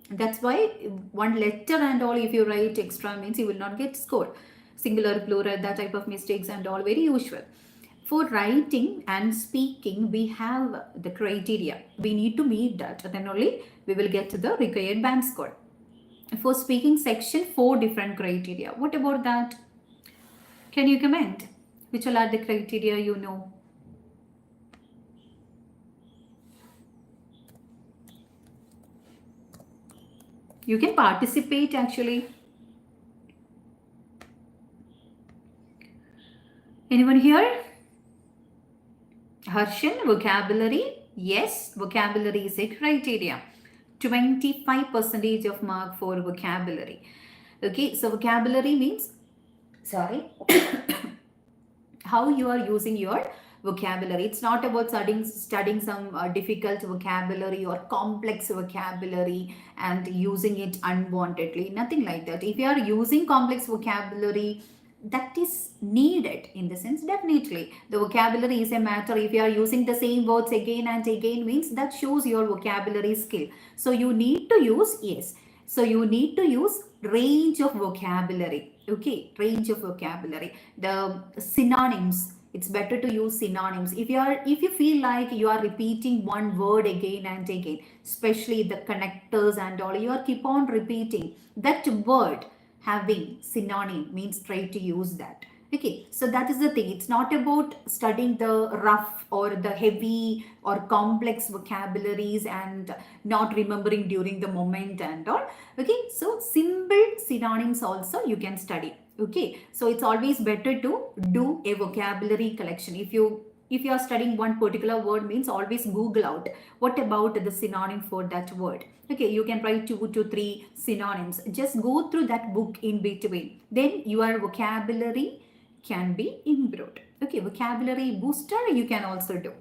That's why one letter and all, if you write extra means you will not get score. Singular, plural, that type of mistakes and all very usual. For writing and speaking, we have the criteria. We need to meet that. Then only we will get to the required band score. For speaking section, 4 different criteria. What about that? Can you comment? Which all are the criteria you know? You can participate actually. Anyone here? Harshan, vocabulary. Yes, vocabulary is a criteria. 25% of mark for vocabulary. Okay, so vocabulary means, sorry, how you are using your vocabulary. It's not about studying some difficult vocabulary or complex vocabulary and using it unwantedly. Nothing like that. If you are using complex vocabulary, that is needed in the sense, definitely the vocabulary is a matter. If you are using the same words again and again means that shows your vocabulary skill. So you need to use, yes, so you need to use range of vocabulary. Okay, range of vocabulary. The synonyms, it's better to use synonyms. If you feel like you are repeating one word again and again, especially the connectors and all, you are keep on repeating that word, having synonym means try to use that. Okay, so that is the thing. It's not about studying the rough or the heavy or complex vocabularies and not remembering during the moment and all. Okay, so simple synonyms also you can study. Okay, so it's always better to do a vocabulary collection. If you are studying one particular word means always Google out what about the synonym for that word. Okay, you can write 2 to 3 synonyms. Just go through that book in between. Then your vocabulary can be improved. Okay, vocabulary booster you can also do.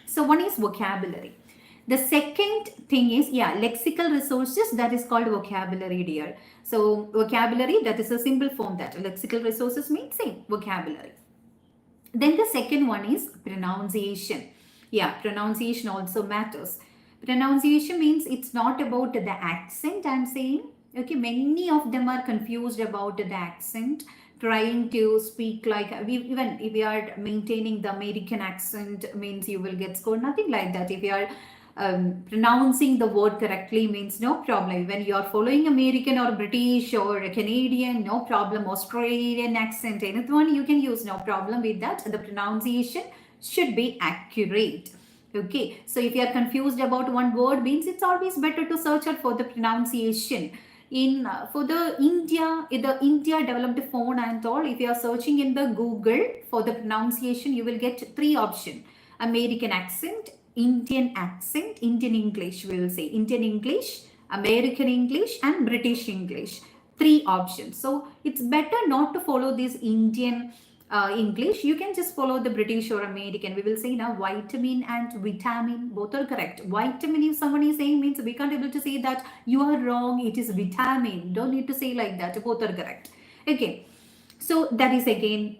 So one is vocabulary. The second thing is, yeah, lexical resources, that is called vocabulary, dear. So vocabulary, that is a simple form. That lexical resources means same vocabulary. Then the second one is pronunciation. Yeah, pronunciation also matters. Pronunciation means it's not about the accent, I'm saying. Okay, many of them are confused about the accent, trying to speak like, even if you are maintaining the American accent means you will get score. Nothing like that. If you are pronouncing the word correctly means no problem. When you are following American or British or Canadian, no problem. Australian accent, anyone you can use, no problem with that. The pronunciation should be accurate. Okay, so if you are confused about one word means it's always better to search out for the pronunciation. In for the India developed phone and all, if you are searching in the Google for the pronunciation, you will get 3 options: American accent, Indian accent, Indian English, we will say Indian English, American English, and British English. 3 options. So it's better not to follow this Indian English. You can just follow the British or American. We will say now vitamin and vitamin, both are correct. Vitamin, if someone is saying means we can't able to say that you are wrong, it is vitamin. Don't need to say like that, both are correct. Okay. So that is again,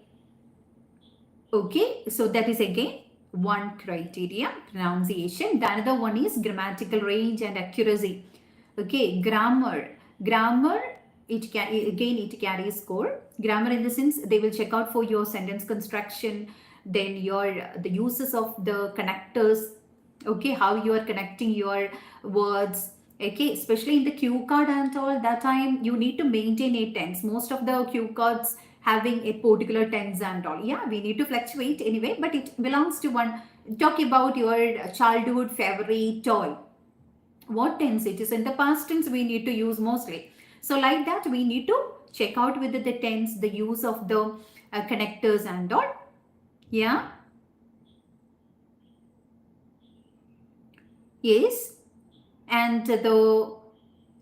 okay, so that is again one criteria, pronunciation. The another one is grammatical range and accuracy. Okay, grammar, it can again it carries score. Grammar in the sense they will check out for your sentence construction, then your the uses of the connectors, okay, how you are connecting your words, okay, especially in the cue card and all, that time you need to maintain a tense. Most of the cue cards having a particular tense and all, yeah, we need to fluctuate anyway, but it belongs to one. Talk about your childhood favorite toy, what tense it is. In the past tense we need to use mostly, so like that we need to check out with the tense, the use of the connectors and all, yeah. Yes. And the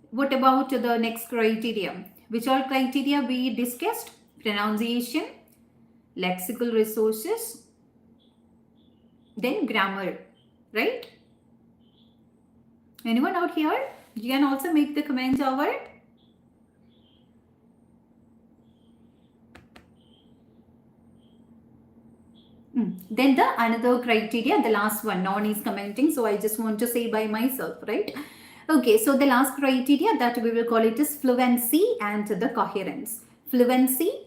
what about the next criteria? Which all criteria we discussed? Pronunciation, lexical resources, then grammar, right? Anyone out here? You can also make the comment over it. Then the another criteria, the last one, no one is commenting, so I just want to say by myself, right? Okay, so the last criteria that we will call it is fluency and the coherence. Fluency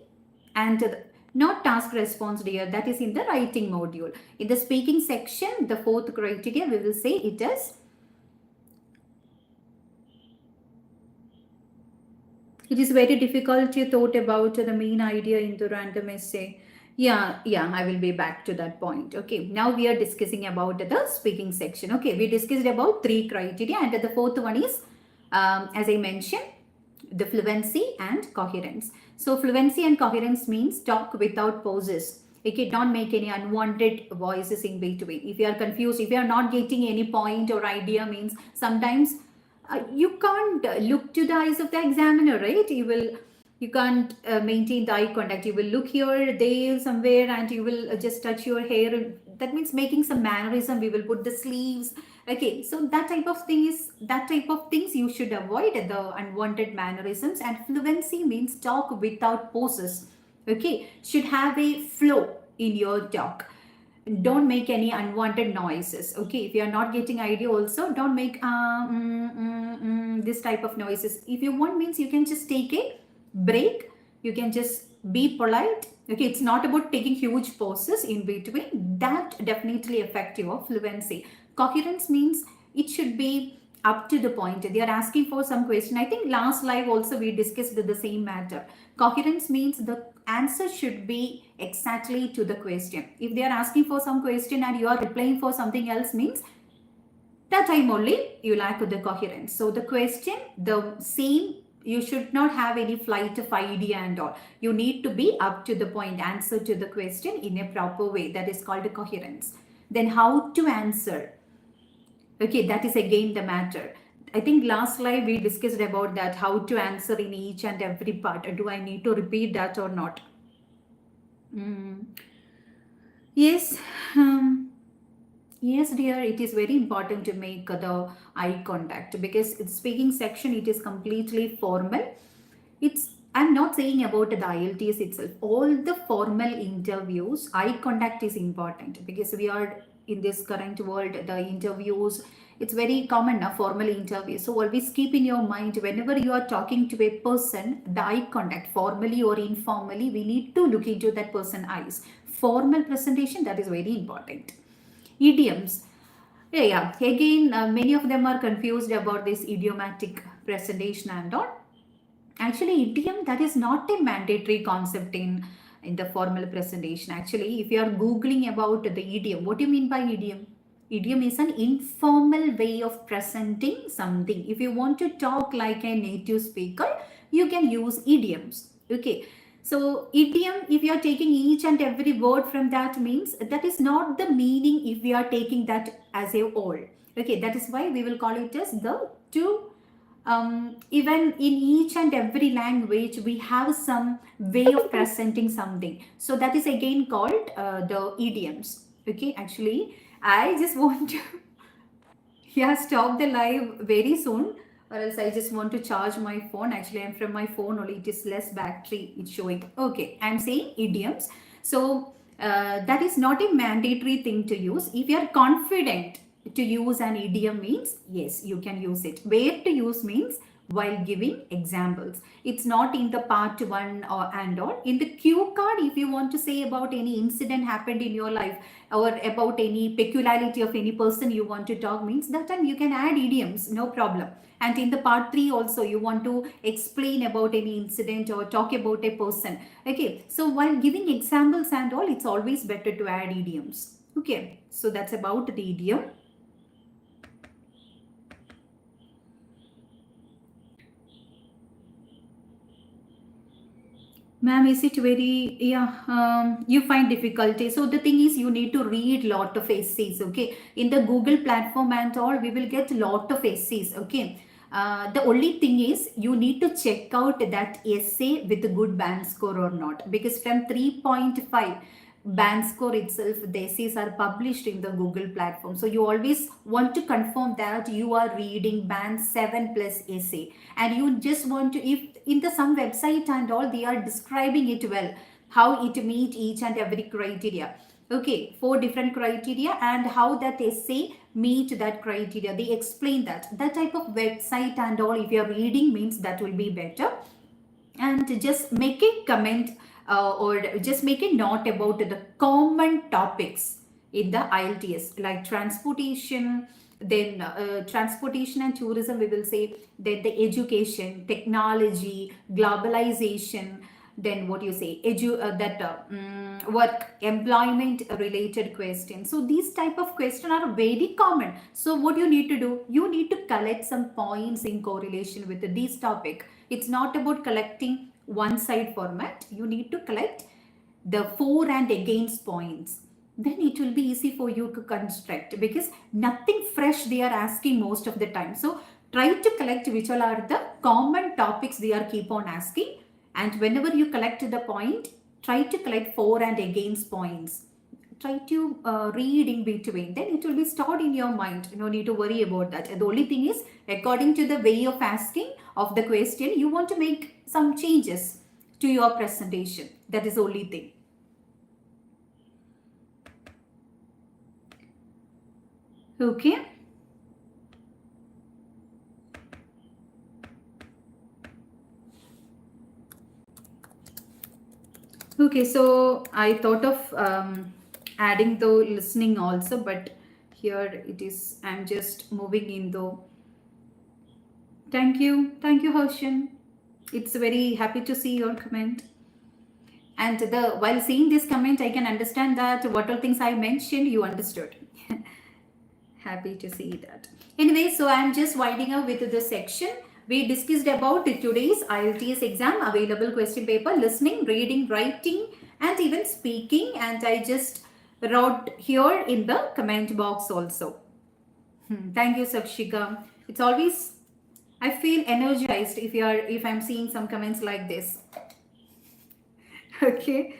and not task response, dear, that is in the writing module. In the speaking section, the fourth criteria, we will say it is, it is very difficult to thought about the main idea in the random essay. Yeah, I will be back to that point. Okay, now we are discussing about the speaking section. Okay, we discussed about three criteria, and the fourth one is, as I mentioned, the fluency and coherence. So fluency and coherence means talk without pauses. Okay, don't make any unwanted voices in between. If you are confused, if you are not getting any point or idea, means sometimes you can't look to the eyes of the examiner, right? You can't maintain the eye contact. You will look here, there, somewhere, and you will just touch your hair. That means making some mannerism. We will put the sleeves. Okay, so that type of things you should avoid, the unwanted mannerisms. And fluency means talk without pauses. Okay, should have a flow in your talk. Don't make any unwanted noises. Okay, if you are not getting idea, also don't make this type of noises. If you want, means you can just take a break, you can just be polite. Okay, it's not about taking huge pauses in between. That definitely affect your fluency. Coherence means it should be up to the point. They are asking for some question. I think last live also we discussed the same matter. Coherence means the answer should be exactly to the question. If they are asking for some question and you are replying for something else, means that time only you lack the coherence. So the question, the same, you should not have any flight of idea and all. You need to be up to the point, answer to the question in a proper way. That is called coherence. Then how to answer. Okay, that is again the matter. I think last slide we discussed about that, how to answer in each and every part. Do I need to repeat that or not? Yes. Yes, dear, it is very important to make the eye contact, because in speaking section it is completely formal. I'm not saying about the IELTS itself. All the formal interviews, eye contact is important, because we are in this current world, the interviews, it's very common now, formal interviews. So always keep in your mind, whenever you are talking to a person, the eye contact, formally or informally, we need to look into that person's eyes. Formal presentation, that is very important. Idioms. Yeah. Again, many of them are confused about this idiomatic presentation and all. Actually, idiom, that is not a mandatory concept in the formal presentation. Actually, if you are googling about the idiom, what do you mean by idiom? Idiom is an informal way of presenting something. If you want to talk like a native speaker, you can use idioms. Okay. So idiom, if you are taking each and every word from that, means that is not the meaning if we are taking that as a whole. Okay, that is why we will call it as the two. Even in each and every language, we have some way of presenting something. So that is again called the idioms. Okay, actually, I just want to stop the live very soon. or else I just want to charge my phone. Actually, I'm from my phone only. It is less battery it's showing. Okay, I'm saying idioms. So that is not a mandatory thing to use. If you are confident to use an idiom means, yes, you can use it. Where to use means while giving examples. It's not in the part one or and all. In the cue card, if you want to say about any incident happened in your life or about any peculiarity of any person you want to talk means, that time you can add idioms, no problem. And in the part 3 also, you want to explain about any incident or talk about a person. Okay, so while giving examples and all, it's always better to add idioms. Okay, so that's about the idiom. Ma'am, is it very, yeah, you find difficulty. So the thing is, you need to read lot of essays, okay? In the Google platform and all, we will get lot of essays, okay? The only thing is, you need to check out that essay with a good band score or not. Because from 3.5, band score itself, the essays are published in the Google platform. So you always want to confirm that you are reading band 7 plus essay, and you just want to, if in the some website and all, they are describing it well, how it meet each and every criteria. Okay, 4 different criteria and how that essay meet that criteria. They explain that type of website and all. If you are reading means, that will be better. And just make a comment or just make a note about the common topics in the IELTS, like transportation, then transportation and tourism, we will say, then the education, technology, globalization, then what you say, work, employment related questions. So these type of questions are very common. So what you need to do, you need to collect some points in correlation with these topic. It's not about collecting one side format. You need to collect the for and against points. Then it will be easy for you to construct, because nothing fresh they are asking most of the time. So try to collect which all are the common topics they are keep on asking. And whenever you collect the point, try to collect for and against points. Try to read in between. Then it will be stored in your mind. No need to worry about that. And the only thing is, according to the way of asking of the question, you want to make some changes to your presentation. That is the only thing. Okay. Okay, so I thought of adding the listening also, but here it is, I'm just moving in though. Thank you, Harshan. It's very happy to see your comment. And while seeing this comment, I can understand that what all things I mentioned, you understood. Happy to see that. Anyway, so I'm just winding up with the section. We discussed about today's IELTS exam, available question paper, listening, reading, writing, and even speaking. And I just wrote here in the comment box also. Thank you, Sakshika. It's always, I feel energized if I'm seeing some comments like this. Okay.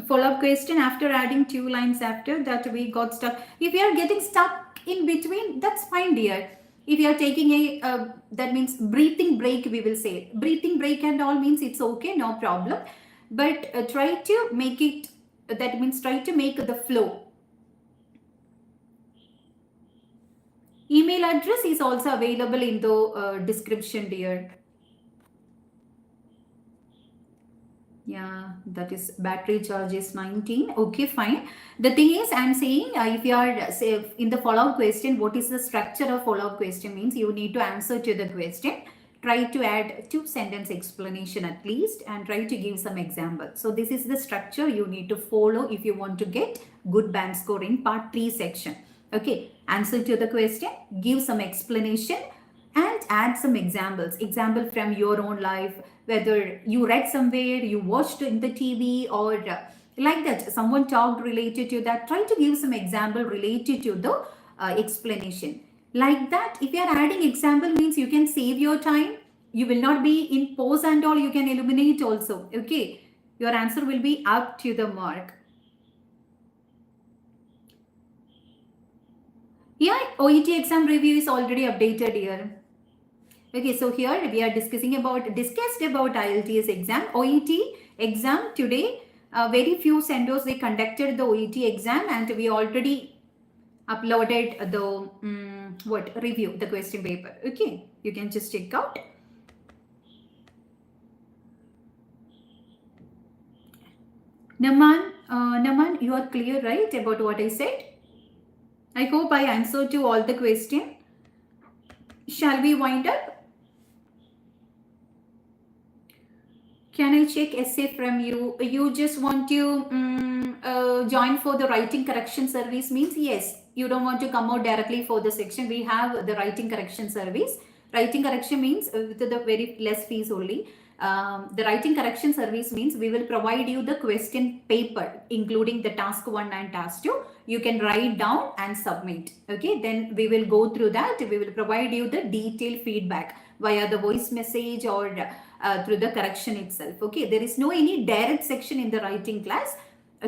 Follow-up question, after adding 2 lines after that we got stuck. If you are getting stuck in between, that's fine, dear. If you are taking a that means breathing break, we will say breathing break and all means, it's okay, no problem. But try to make it, that means try to make the flow. Email address is also available in the description, dear. Yeah, that is battery charge is 19. Okay, fine. The thing is, I'm saying if you are say in the follow-up question, what is the structure of follow-up question means, you need to answer to the question. Try to add 2-sentence explanation at least, and try to give some examples. So this is the structure you need to follow if you want to get good band score in part 3 section. Okay, answer to the question, give some explanation, and add some examples. Example from your own life, whether you read somewhere, you watched in the TV, or like that, someone talked related to that. Try to give some example related to the explanation. Like that, if you are adding example means, you can save your time. You will not be in pause and all. You can eliminate also. Okay, your answer will be up to the mark. Yeah, OET exam review is already updated here. Okay, so here we are discussed about IELTS exam. OET exam today, very few centers they conducted the OET exam, and we already uploaded the review, the question paper. Okay, you can just check out. Naman, you are clear, right, about what I said? I hope I answered to all the question. Shall we wind up? Can I check essay from you? You just want to join for the writing correction service means yes. You don't want to come out directly for the section. We have the writing correction service. Writing correction means with the very less fees only. The writing correction service means we will provide you the question paper, including the task 1 and task 2. You can write down and submit. Okay, then we will go through that. We will provide you the detailed feedback via the voice message or through the correction itself. Okay, there is no any direct section in the writing class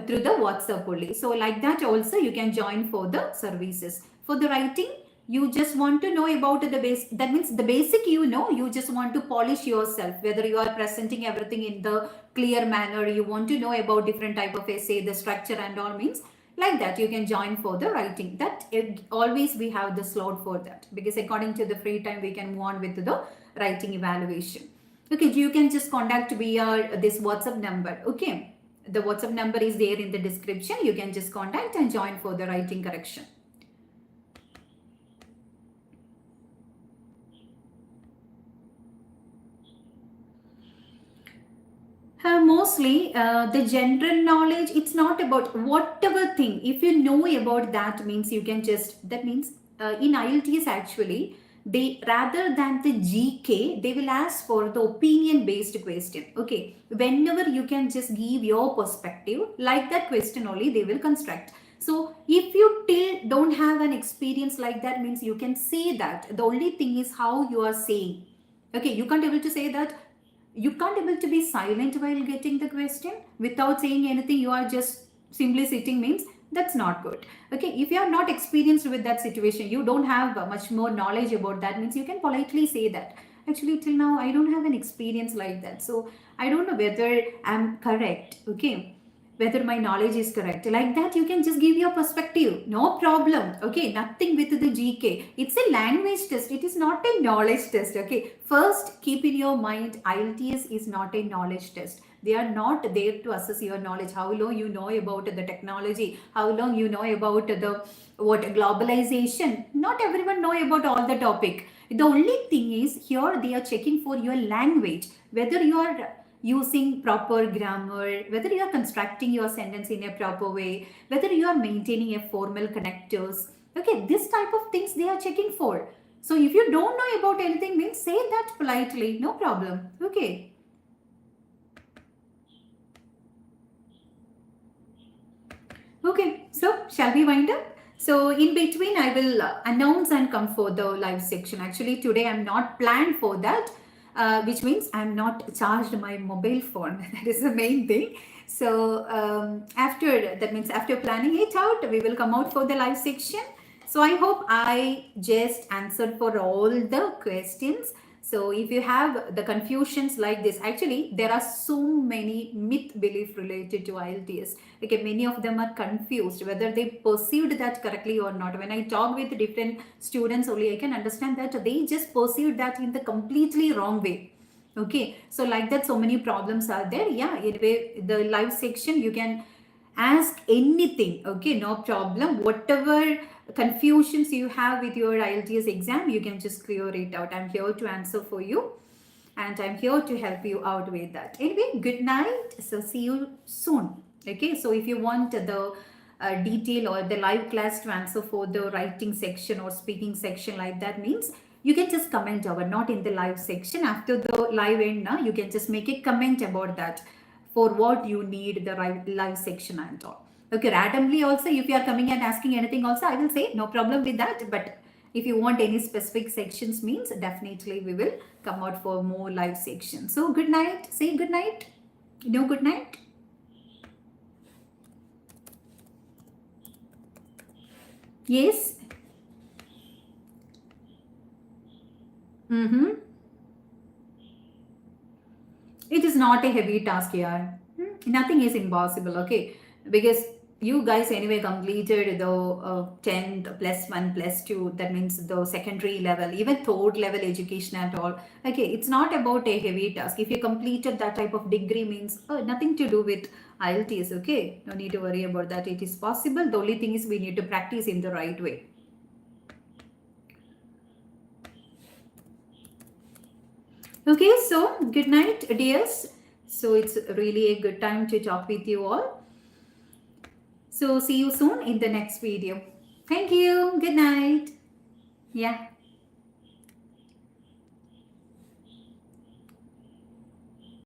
through the WhatsApp only. So like that also you can join for the services. For the writing, you just want to know about the base. That means the basic you just want to polish yourself, whether you are presenting everything in the clear manner, you want to know about different type of essay, the structure and all means. Like that you can join for the writing. That always we have the slot for that, because according to the free time we can move on with the writing evaluation. Okay, you can just contact via this WhatsApp number. Okay, the WhatsApp number is there in the description. You can just contact and join for the writing correction. Mostly the general knowledge, it's not about whatever thing. If you know about that means you can just, that means in IELTS actually, they rather than the GK, they will ask for the opinion based question. Okay, whenever you can just give your perspective, like that question only they will construct. So if you till don't have an experience like that means you can say that. The only thing is how you are saying. Okay, you can't able to say that, you can't able to be silent while getting the question without saying anything. You are just simply sitting means that's not good. Okay, if you are not experienced with that situation, you don't have much more knowledge about that means you can politely say that actually till now I don't have an experience like that, so I don't know whether I'm correct. Okay, whether my knowledge is correct, like that you can just give your perspective, no problem. Okay, nothing with the GK, it's a language test, it is not a knowledge test. Okay, first keep in your mind, IELTS is not a knowledge test. They are not there to assess your knowledge, how long you know about the technology, how long you know about the what globalization. Not everyone know about all the topic. The only thing is here they are checking for your language, whether you are using proper grammar, whether you are constructing your sentence in a proper way, whether you are maintaining a formal connectors. Okay, this type of things they are checking for. So if you don't know about anything means say that politely, no problem. Okay. Okay, so shall we wind up? So in between I will announce and come for the live section. Actually today I'm not planned for that. Which means I'm not charged my mobile phone. That is the main thing. So after that means after planning it out, we will come out for the live section. So I hope I just answered for all the questions. So if you have the confusions like this, actually there are so many myth belief related to IELTS. Okay, many of them are confused whether they perceived that correctly or not. When I talk with different students only, I can understand that they just perceived that in the completely wrong way. Okay, so like that so many problems are there. Yeah, anyway, the live section you can ask anything. Okay, no problem. Whatever confusions you have with your IELTS exam, you can just clear it out. I'm here to answer for you and I'm here to help you out with that. Anyway, good night. So see you soon. Okay, so if you want the detail or the live class to answer for the writing section or speaking section, like that means you can just comment over, not in the live section. After the live end, you can just make a comment about that for what you need the live section and all. Okay, randomly also if you are coming and asking anything also, I will say no problem with that. But if you want any specific sections means definitely we will come out for more live sections. So good night. Say good night. No, good night. Yes. Mm-hmm. It is not a heavy task here. Nothing is impossible, okay? Because you guys anyway completed the 10th plus 1 plus 2, that means the secondary level, even third level education at all. Okay, it's not about a heavy task. If you completed that type of degree means nothing to do with IELTS, okay? No need to worry about that. It is possible. The only thing is we need to practice in the right way. Okay, so good night, dears. So it's really a good time to talk with you all. So see you soon in the next video. Thank you. Good night. Yeah.